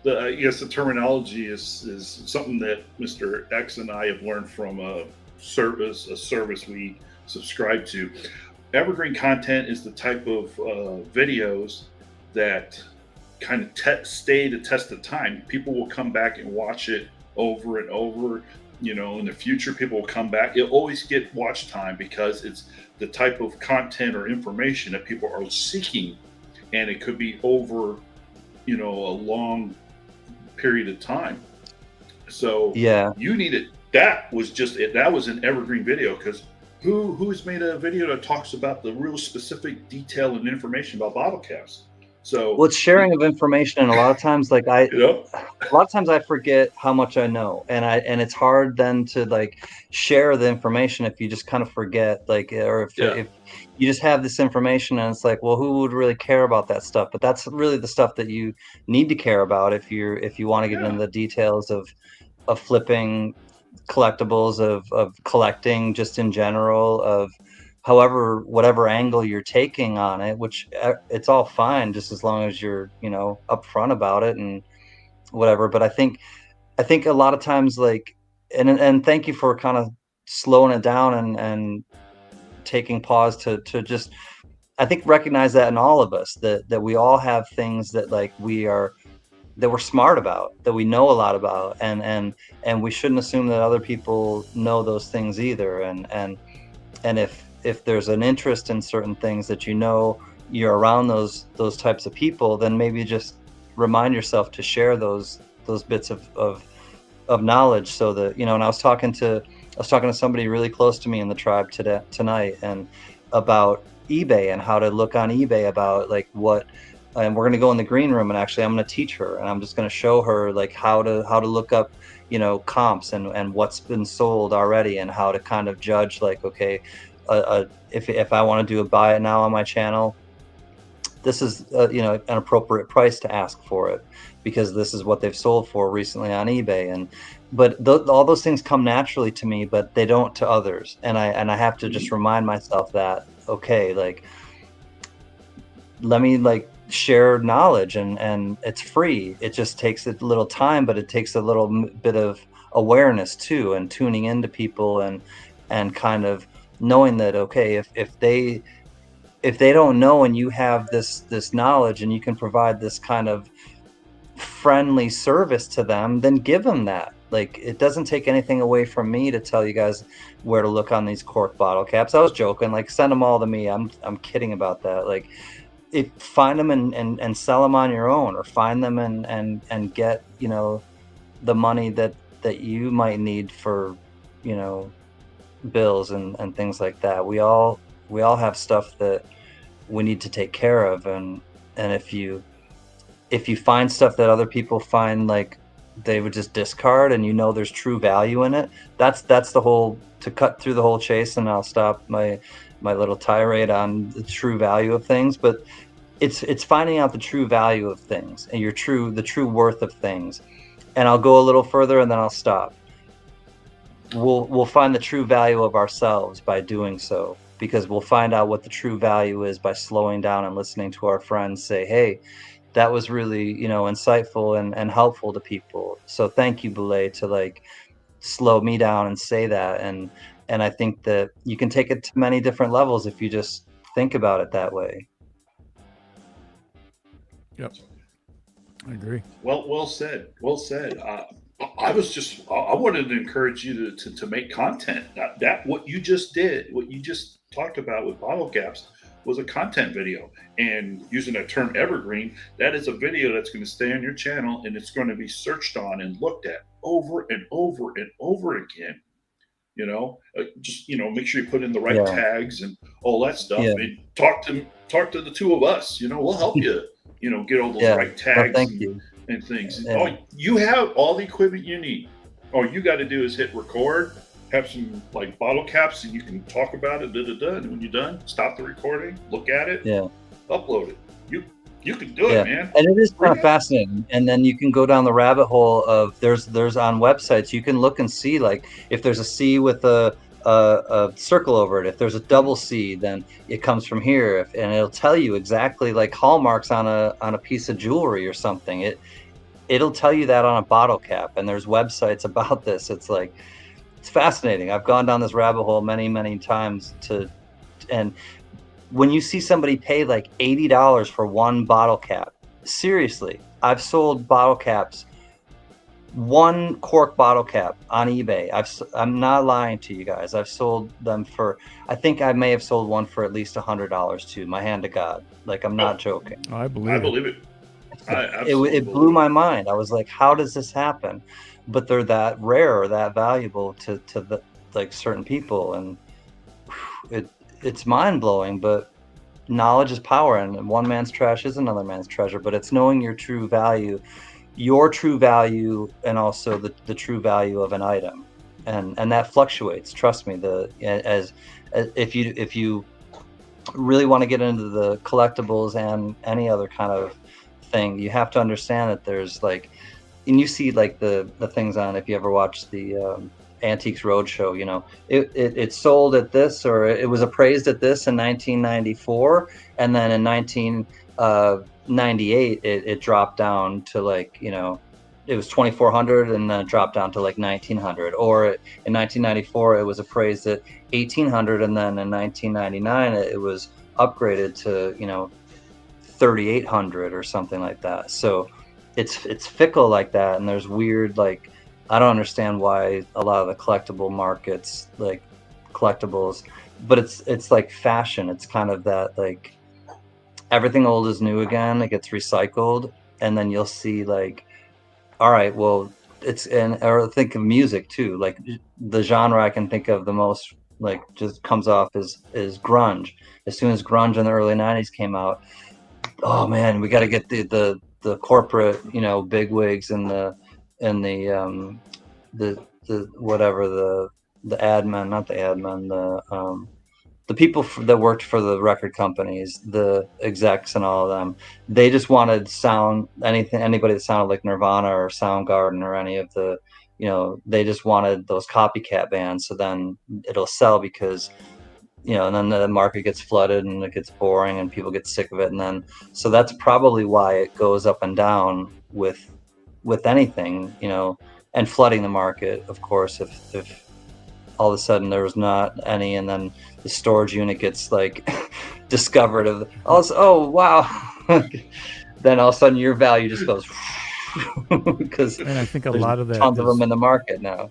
I guess the terminology is something that Mr. X and I have learned from a service we subscribe to. Evergreen content is the type of videos that kind of stay the test of time. People will come back and watch it over and over. You know, in the future, people will come back. It'll always get watch time because it's the type of content or information that people are seeking, and it could be over, you know, a long period of time. So yeah, you needed that was just it. That was an evergreen video, because who's made a video that talks about the real specific detail and information about bottle caps? So well, it's sharing of information, and a lot of times, like a lot of times I forget how much I know, and it's hard then to like share the information if you just kind of forget, like, or if you just have this information and it's like, well, who would really care about that stuff? But that's really the stuff that you need to care about if you want to get into the details of flipping collectibles, of collecting just in general, of whatever angle you're taking on it, which it's all fine just as long as you're, you know, upfront about it and whatever. But I think a lot of times, like, and thank you for kind of slowing it down and taking pause to just, I think, recognize that in all of us, that we all have things that like that we're smart about, that we know a lot about, and we shouldn't assume that other people know those things either. And if there's an interest in certain things that, you know, you're around those types of people, then maybe just remind yourself to share those bits of knowledge, so that, you know. And I was talking to somebody really close to me in the tribe tonight, and about eBay and how to look on eBay about like what. And we're going to go in the green room, and actually I'm going to teach her, and I'm just going to show her like how to look up, you know, comps and what's been sold already, and how to kind of judge, like, okay, if I want to do a buy it now on my channel, this is you know, an appropriate price to ask for it, because this is what they've sold for recently on eBay. But all those things come naturally to me, but they don't to others, and I have to just remind myself that, okay, like, let me like share knowledge, and it's free. It just takes a little time, but it takes a little bit of awareness too, and tuning into people, and kind of knowing that, okay, if they don't know, and you have this knowledge, and you can provide this kind of friendly service to them, then give them that. Like, it doesn't take anything away from me to tell you guys where to look on these cork bottle caps. I was joking, like, send them all to me. I'm kidding about that. Like, find them and sell them on your own, or find them and get, you know, the money that you might need for, you know, bills and things like that. We all have stuff that we need to take care of, and if you find stuff that other people find like they would just discard, and you know there's true value in it, that's the whole, to cut through the whole chase, and I'll stop my little tirade on the true value of things. But it's finding out the true value of things, and the true worth of things. And I'll go a little further, and then I'll stop. We'll find the true value of ourselves by doing so, because we'll find out what the true value is by slowing down and listening to our friends say, hey, that was really, you know, insightful and helpful to people. So thank you, Boulay, to like slow me down and say that. And I think that you can take it to many different levels if you just think about it that way. Yep, I agree. Well said. Well said. I wanted to encourage you to make content. That what you just did, what you just talked about with bottle caps, was a content video. And using that term evergreen, that is a video that's going to stay on your channel and it's going to be searched on and looked at over and over and over again. Just make sure you put in the right tags and all that stuff. And talk to the two of us. We'll help you. Get all those right tags and things. Oh, you have all the equipment you need. All you got to do is hit record, have some like bottle caps, and you can talk about it. And when you're done, stop the recording, look at it, upload it. You can do it, man. And it is kind of fascinating. And then you can go down the rabbit hole of there's on websites you can look and see like if there's a C with a circle over it. If there's a double C, then it comes from here, and it'll tell you exactly like hallmarks on a piece of jewelry or something. It'll tell you that on a bottle cap, and there's websites about this. It's fascinating. I've gone down this rabbit hole many times and when you see somebody pay like $80 for one bottle cap, seriously, I've sold bottle caps, one cork bottle cap on eBay. I'm not lying to you guys. I've sold them for, I think I may have sold one for at least $100 too. My hand to God. Like, I'm not joking. I believe it. It blew my mind. I was like, how does this happen? But they're that rare or that valuable to the, like certain people. And it's mind blowing, but knowledge is power, and one man's trash is another man's treasure. But it's knowing your true value, and also the true value of an item, and that fluctuates. Trust me. As if you really want to get into the collectibles and any other kind of thing, you have to understand that there's like, and you see like the things on, if you ever watch the Antiques Roadshow, it sold at this, or it was appraised at this in 1994, and then in 1998 it dropped down to like, it was 2,400, and then it dropped down to like 1,900. Or in 1994 it was appraised at 1,800, and then in 1999 it was upgraded to 3,800 or something like that. So it's fickle like that, and there's weird, like, I don't understand why a lot of the collectible markets, like collectibles, but it's like fashion. It's kind of that, like, everything old is new again. It gets recycled, and then you'll see like, all right, well, or think of music too. Like the genre I can think of the most, like, just comes off is grunge. As soon as grunge in the early 90s came out, oh man, we got to get the corporate, bigwigs and the whatever, the admin, not the admin, the people that worked for the record companies, the execs and all of them, they just wanted anybody that sounded like Nirvana or Soundgarden or any of the, they just wanted those copycat bands. So then it'll sell because, and then the market gets flooded and it gets boring and people get sick of it. And then, so that's probably why it goes up and down with anything, and flooding the market, of course, if all of a sudden there was not any, and then the storage unit gets like discovered oh wow, then all of a sudden your value just goes because, and I think a lot of that, tons of them in the market now.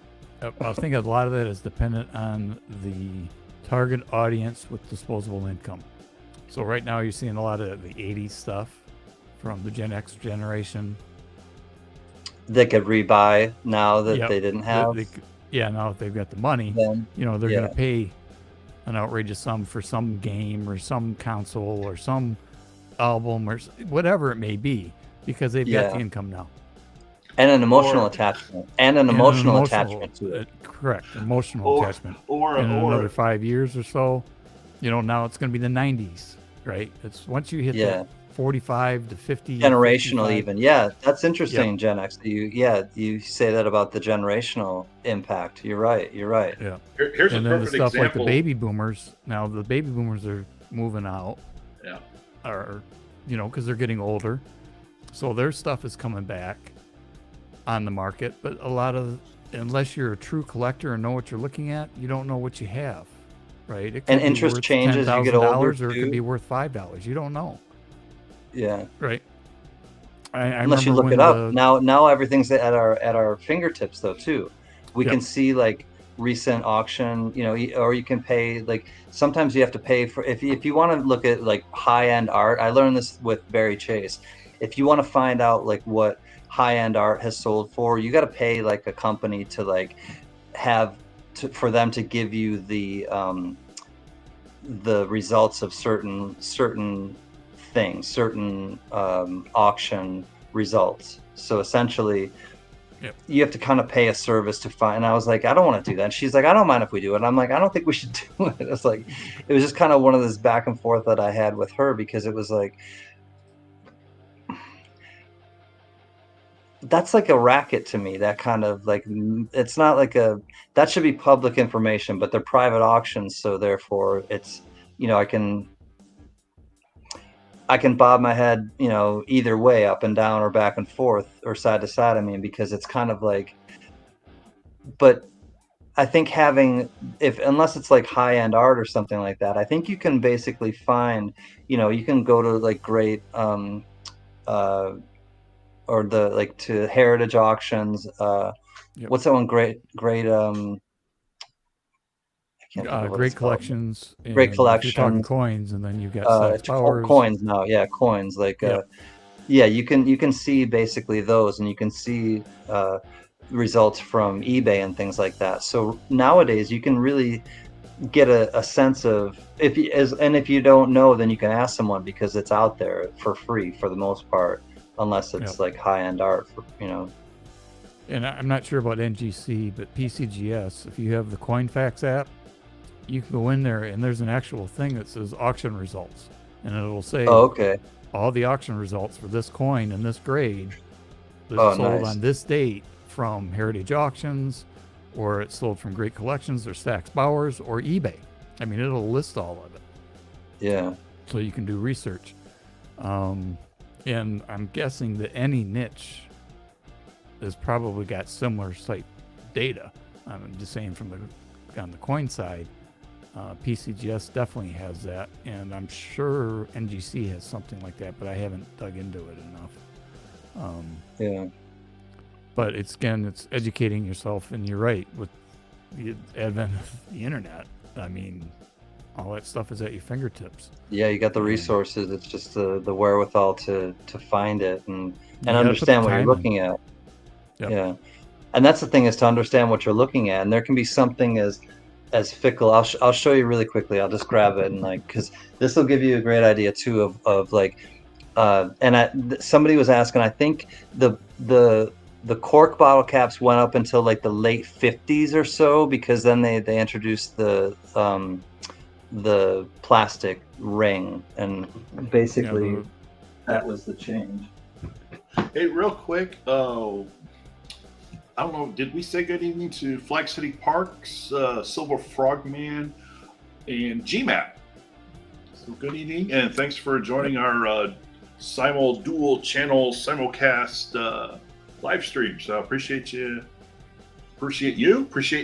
I think a lot of that is dependent on the target audience with disposable income. So right now you're seeing a lot of the 80s stuff from the Gen X generation. They could rebuy now that they didn't have. Now that they've got the money, then, they're going to pay an outrageous sum for some game or some console or some album or whatever it may be, because they've got the income now. And an emotional attachment. And an emotional attachment to it. Correct. Emotional attachment. In another 5 years or so, now it's going to be the 90s, right? It's once you hit the 45 to 50. Generational 55. even. Yeah, that's interesting, Gen X. You say that about the generational impact. You're right. Yeah. Here's and a then perfect the stuff example. like the baby boomers. Now the baby boomers are moving out. Yeah. Or, because they're getting older. So their stuff is coming back on the market. But a lot of, unless you're a true collector and know what you're looking at, you don't know what you have, right? It could and be interest worth changes as you get older, or it could be worth $5. You don't know. Yeah. Right. Unless you look it up. Now everything's at our fingertips though too. We can see like recent auction, or you can pay, like, sometimes you have to pay for, if you want to look at like high-end art. I learned this with Barry Chase. If you want to find out like what high-end art has sold for, you got to pay like a company to like for them to give you the results of certain things, certain auction results. So essentially, you have to kind of pay a service to find. And I was like, I don't want to do that. And she's like, I don't mind if we do it. And I'm like, I don't think we should do it. It's like, it was just kind of one of this back and forth that I had with her, because it was like, that's like a racket to me. That kind of like, it's not like that should be public information, but they're private auctions. So therefore it's, I can bob my head, either way, up and down or back and forth or side to side. I mean, because it's kind of like, but I think unless it's like high-end art or something like that, I think you can basically find, you can go to like great, or to heritage auctions. What's that one? Great, Great collections. Great If you're talking collections. coins, and then you've got Saks Bowers. Coins now. Yeah, coins. Like, you can see basically those, and you can see results from eBay and things like that. So nowadays you can really get a sense of, if you don't know, then you can ask someone, because it's out there for free for the most part, unless it's like high-end art, And I'm not sure about NGC, but PCGS, if you have the CoinFax app, you can go in there and there's an actual thing that says auction results, and it'll say, all the auction results for this coin and this grade that's sold on this date from Heritage Auctions, or it's sold from Great Collections or Saks Bowers or eBay. I mean, it'll list all of it. Yeah. So you can do research. And I'm guessing that any niche has probably got similar type data. I'm just saying on the coin side, PCGS definitely has that, and I'm sure NGC has something like that, but I haven't dug into it enough. But it's educating yourself, and you're right, with the advent of the internet, I mean, all that stuff is at your fingertips. Yeah, you got the resources. It's just the wherewithal to find it and understand what you're looking at. Yeah, and that's the thing, is to understand what you're looking at. And there can be something as fickle. I'll show you really quickly. I'll just grab it, and because this will give you a great idea too of like, somebody was asking. I think the cork bottle caps went up until like the late 50s or so, because then they introduced the plastic ring, and basically that was the change. Hey, real quick, I don't know, did we say good evening to Flag City Parks, Silver Frogman, and GMAP? So good evening, and thanks for joining our dual channel simulcast live stream. So I appreciate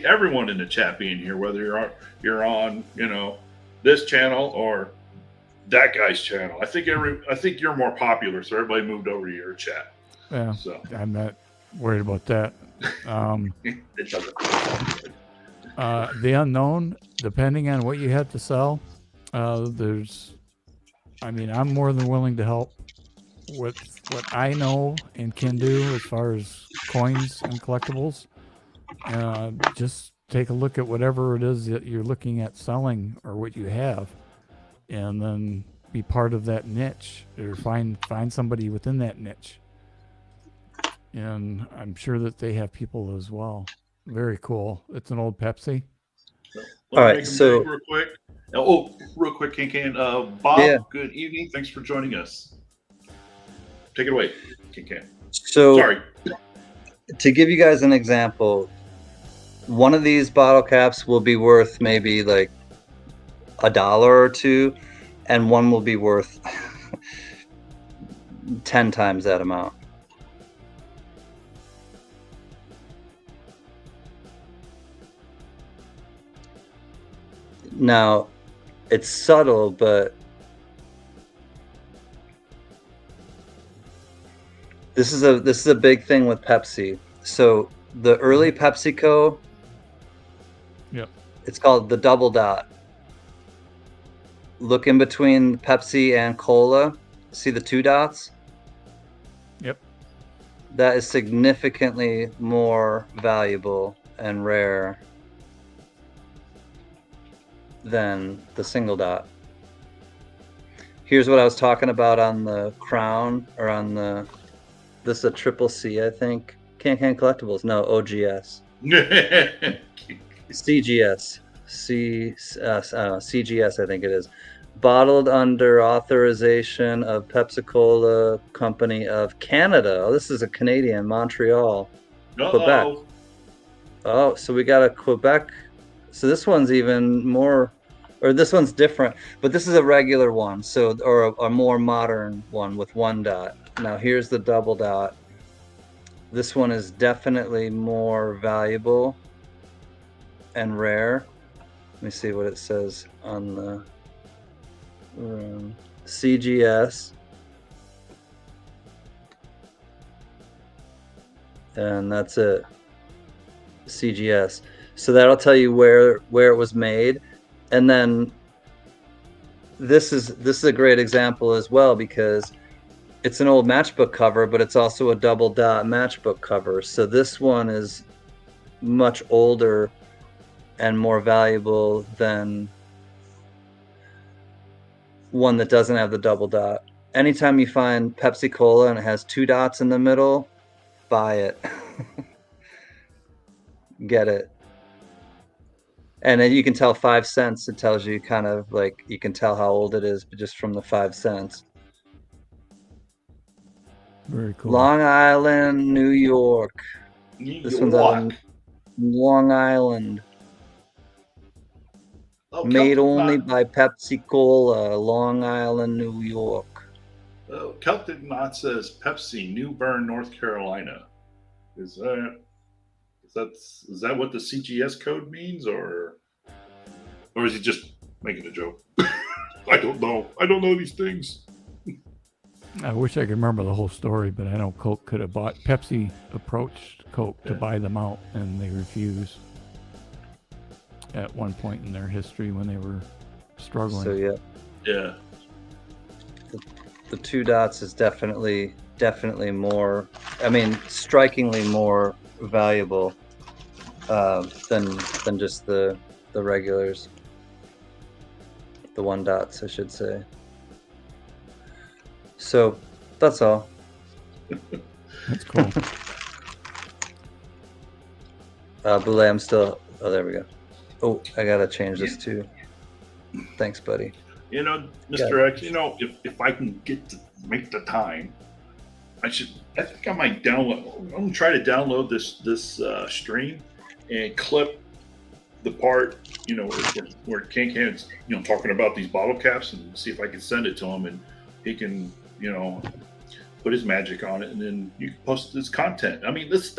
everyone in the chat being here, whether you're on this channel or that guy's channel. I think you're more popular, so everybody moved over to your chat. Yeah, so I'm not worried about that. It doesn't. The unknown, depending on what you have to sell, I'm more than willing to help with what I know and can do as far as coins and collectibles. Just take a look at whatever it is that you're looking at selling or what you have, and then be part of that niche, or find somebody within that niche. And I'm sure that they have people as well. Very cool. It's an old Pepsi. All right, so real quick, Ken. Bob, Good evening. Thanks for joining us. Take it away, Ken. So, sorry. To give you guys an example, one of these bottle caps will be worth maybe like $1 or $2, and one will be worth 10 times that amount. Now, it's subtle, but this is a big thing with Pepsi. So the early PepsiCo It's called the double dot. Look in between Pepsi and cola. See the 2 dots? Yep. That is significantly more valuable and rare than the single dot. Here's what I was talking about on the crown, or on the, this is a triple C, I think. Can Collectibles, no, OGS. CGS, CGS, I think it is. Bottled under authorization of Pepsi-Cola Company of Canada. Oh, this is a Canadian, Montreal, Quebec. Oh, so we got a Quebec. So this one's even more, or this one's different, but this is a regular one. So, or a more modern one with 1 dot. Now here's the double dot. This one is definitely more valuable and rare. Let me see what it says on the CGS. And that's it. CGS. So that'll tell you where it was made. And then this is a great example as well, because it's an old matchbook cover, but it's also a double dot matchbook cover. So this one is much older and more valuable than one that doesn't have the double dot. Anytime you find Pepsi Cola and it has 2 dots in the middle, buy it. Get it. And then you can tell 5 cents. It tells you kind of like, you can tell how old it is just from the 5 cents. Very cool. Long Island, New York. This one's out in Long Island. Oh, Made only by Pepsi Cola, Long Island, New York. Oh, Celtic Knot says Pepsi, New Bern, North Carolina. Is that what the CGS code means, or is he just making a joke? I don't know. I don't know these things. I wish I could remember the whole story, but I know Coke could have bought. Pepsi approached Coke to buy them out, and they refused at one point in their history when they were struggling. So yeah. The 2 dots is definitely more. I mean, strikingly more valuable than just the regulars. The 1 dots, I should say. So that's all. That's cool. Boulay, I'm still. Oh, there we go. Oh, I gotta change this too. Thanks, buddy. You know, Mr. X, you know, if I can make the time, I think I might download. I'm gonna try to download this stream and clip the part, you know, where Can's, you know, talking about these bottle caps, and see if I can send it to him, and he can, you know, put his magic on it, and then you can post this content. I mean, this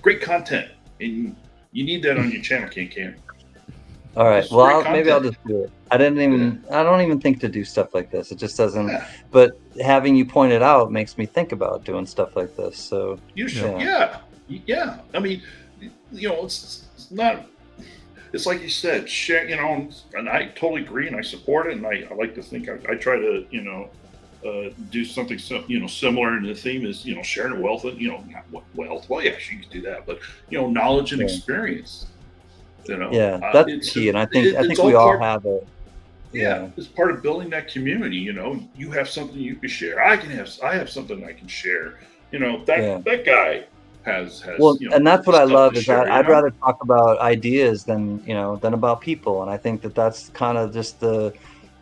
great content, and you need that on your channel, Can. All right. Well, maybe I'll just do it. I don't even think to do stuff like this. It just doesn't. Yeah. But having you point it out makes me think about doing stuff like this. So you should. Yeah. I mean, you know, it's not. It's like you said, share. You know, and I totally agree, and I support it, and I like to think I try to, you know, do something similar. And the theme is, you know, sharing wealth, and, you know, not wealth. Well, yeah, you can do that, but, you know, knowledge and experience. You know, that's key, and I think we all have it. Yeah, it's part of building that community. You know, you have something you can share. I have something I can share. You know, that guy has. Well, you know, and that's what I love is that I'd rather talk about ideas than about people, and I think that's kind of just the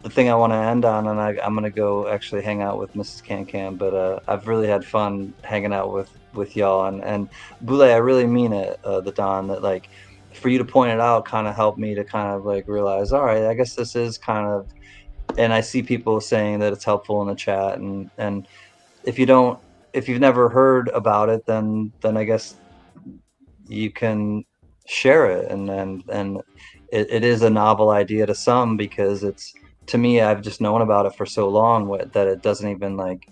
thing I want to end on. And I'm gonna go actually hang out with Mrs. Can, but I've really had fun hanging out with y'all, and Boulay, I really mean it, the Don, that like, for you to point it out kind of helped me to kind of like realize, all right, I guess this is kind of, and I see people saying that it's helpful in the chat, and if you've never heard about it, then I guess you can share it, and it is a novel idea to some, because it's, to me, I've just known about it for so long that it doesn't even, like,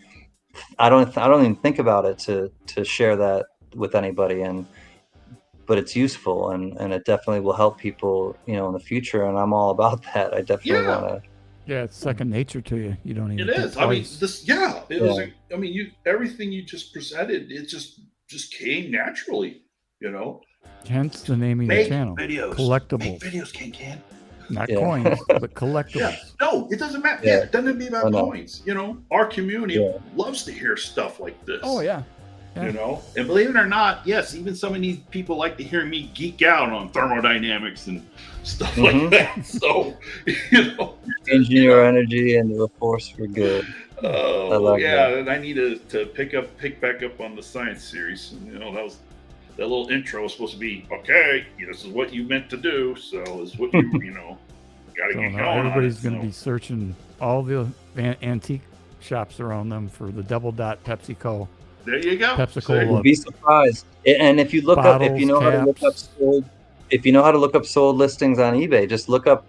I don't even think about it to share that with anybody. And but it's useful, and it definitely will help people, you know, in the future. And I'm all about that. I definitely Yeah. want to. Yeah, it's second nature to you. You don't even It think is. I mean, twice. this. Yeah, it Yeah. was. I mean, you everything you just presented, it just came naturally. You know, Hence the naming the make channel. videos. Collectibles. Make videos, can. Not Yeah. coins, but Yeah. collectibles. No, it doesn't matter. Yeah. Yeah, it doesn't be about I know. coins. You know, our community Yeah. loves to hear stuff like this. Oh, yeah. Yeah. You know, and believe it or not, yes, even some of these people like to hear me geek out on thermodynamics and stuff like that. So, you know, Changing your energy into a force for good. I oh love yeah, that. and I need to pick back up on the science series. And, you know, that little intro was supposed to be okay. This is what you meant to do. So is what you you know got to So get now going. everybody's on it, going to be searching all the antique shops around them for the double dot PepsiCo. There you go. PepsiCo. You'd be surprised. And if you look up, if you know how to look up sold, if you know how to look up sold listings on eBay, just look up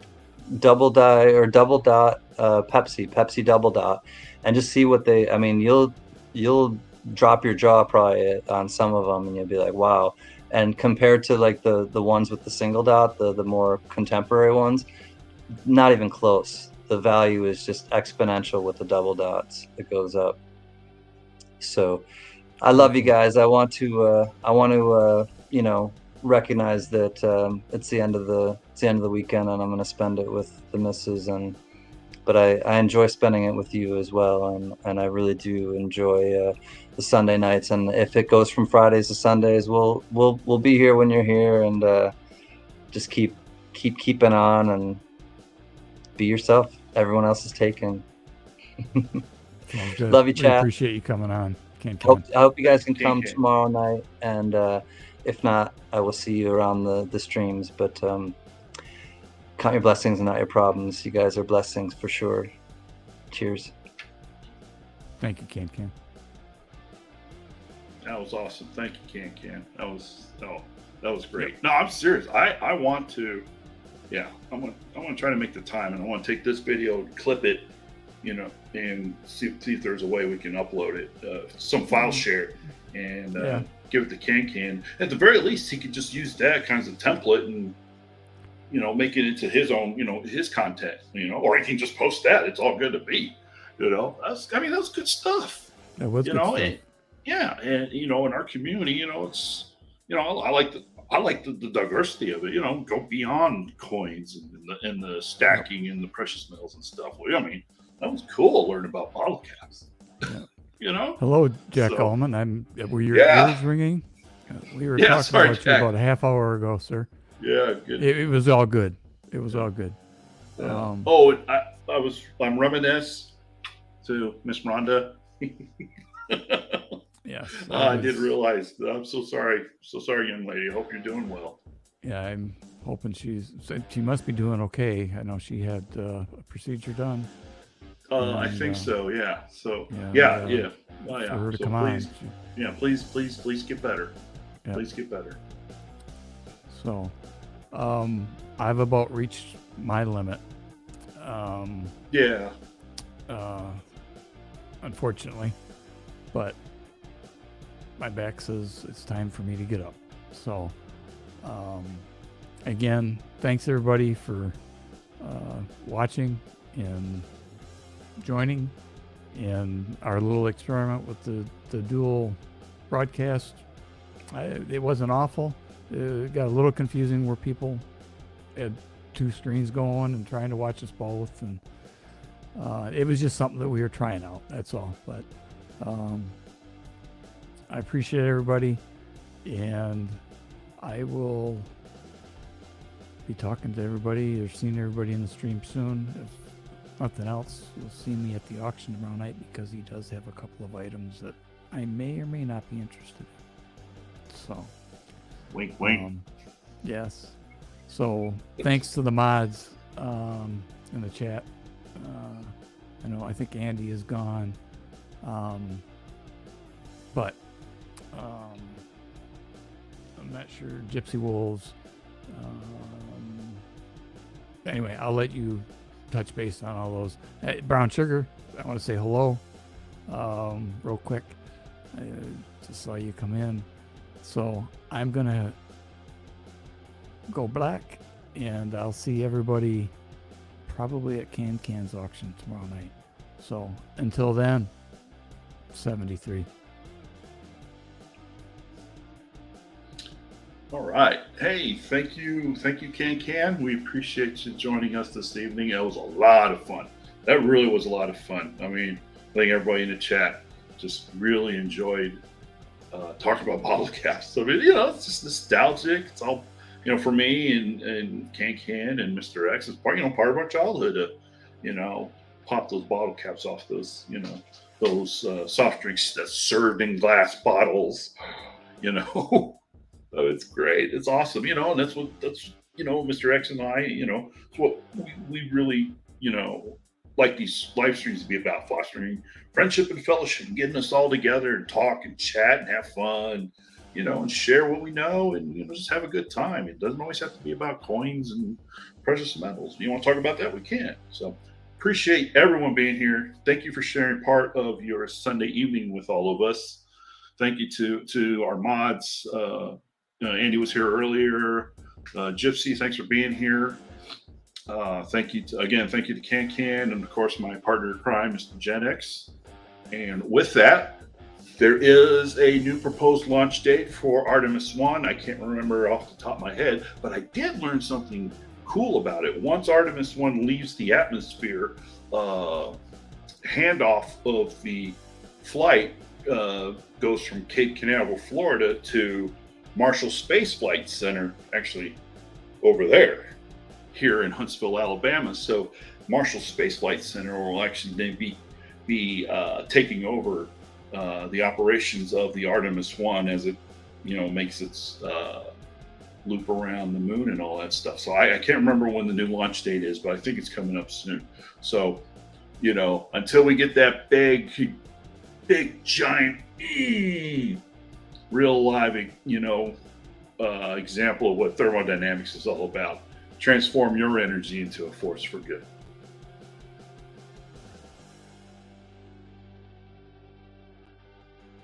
double dot Pepsi double dot, and just see what they. I mean, you'll drop your jaw probably on some of them, and you'll be like, wow. And compared to like the ones with the single dot, the more contemporary ones, not even close. The value is just exponential with the double dots. It goes up. So I love you guys. I want to you know, recognize that it's the end of the weekend, and I'm going to spend it with the missus, but I enjoy spending it with you as well, and I really do enjoy the Sunday nights. And if it goes from Fridays to Sundays, we'll be here when you're here, and just keep keeping on and be yourself. Everyone else is taken. Love you, chat. We appreciate you coming on. I hope you guys can come tomorrow night, and if not, I will see you around the streams. But count your blessings and not your problems. You guys are blessings for sure. Cheers. Thank you, Can. That was awesome. Thank you, Can. That was great. Yep. No, I'm serious. I want to. Yeah, I want to try to make the time, and I want to take this video, clip it, you know, and see if there's a way we can upload it, some file share, and give it to Can. At the very least, he could just use that kind of template and, you know, make it into his own, you know, his content, you know, or he can just post that. It's all good to me, you know. That's good stuff. That was good stuff. And you know, in our community, you know, it's, you know, I like the diversity of it. You know, go beyond coins and the stacking and the precious metals and stuff. Well, I mean, that was cool to learn about bottle caps. Yeah. You know. Hello, Jack Allman. Were your ears ringing? We were talking about you about a half hour ago, sir. Yeah, good. It was all good. It was all good. I'm reminisce to Miss Rhonda. Yes. I did realize. I'm so sorry. So sorry, young lady. I hope you're doing well. Yeah, I'm hoping she must be doing okay. I know she had a procedure done. I think so. Yeah. So yeah. Oh, yeah. For her to so come please, on. Yeah. Please get better. Yeah. Please get better. So, I've about reached my limit. Unfortunately, but my back says it's time for me to get up. So, again, thanks everybody for watching and joining in our little experiment with the dual broadcast. It wasn't awful. It got a little confusing where people had two screens going and trying to watch us both, and it was just something that we were trying out. That's all. But I appreciate everybody, and I will be talking to everybody or seeing everybody in the stream soon. If nothing else, you'll see me at the auction tomorrow night, because he does have a couple of items that I may or may not be interested in. So, wink, wink. Yes. So thanks to the mods in the chat. I think Andy is gone, but I'm not sure. Gypsy Wolves. Anyway, I'll let you touch base on all those. Hey, Brown Sugar, I want to say hello real quick. I just saw you come in. So I'm going to go black, and I'll see everybody probably at Can's auction tomorrow night. So until then, 73. All right. Hey, thank you, Can. We appreciate you joining us this evening. It was a lot of fun. That really was a lot of fun. I mean, I think everybody in the chat just really enjoyed talking about bottle caps. I mean, it's just nostalgic. It's all, for me and Can and Mr. X is part of our childhood to, pop those bottle caps off those, those soft drinks that's served in glass bottles, Oh, it's great. It's awesome. And that's Mr. X and I, it's what we really, like these live streams to be about, fostering friendship and fellowship and getting us all together and talk and chat and have fun, and share what we know and, just have a good time. It doesn't always have to be about coins and precious metals. If you want to talk about that, we can. So appreciate everyone being here. Thank you for sharing part of your Sunday evening with all of us. Thank you to our mods. Andy was here earlier. Gypsy, thanks for being here. Thank you to Can, and of course my partner in crime, Mr. Gen X. And with that, there is a new proposed launch date for Artemis 1. I can't remember off the top of my head, but I did learn something cool about it. Once Artemis 1 leaves the atmosphere, handoff of the flight goes from Cape Canaveral, Florida to Marshall Space Flight Center, actually over there, here in Huntsville, Alabama. So Marshall Space Flight Center will actually be taking over the operations of the Artemis 1 as it, makes its loop around the moon and all that stuff. So I can't remember when the new launch date is, but I think it's coming up soon. So, until we get that big giant, real live, example of what thermodynamics is all about. Transform your energy into a force for good.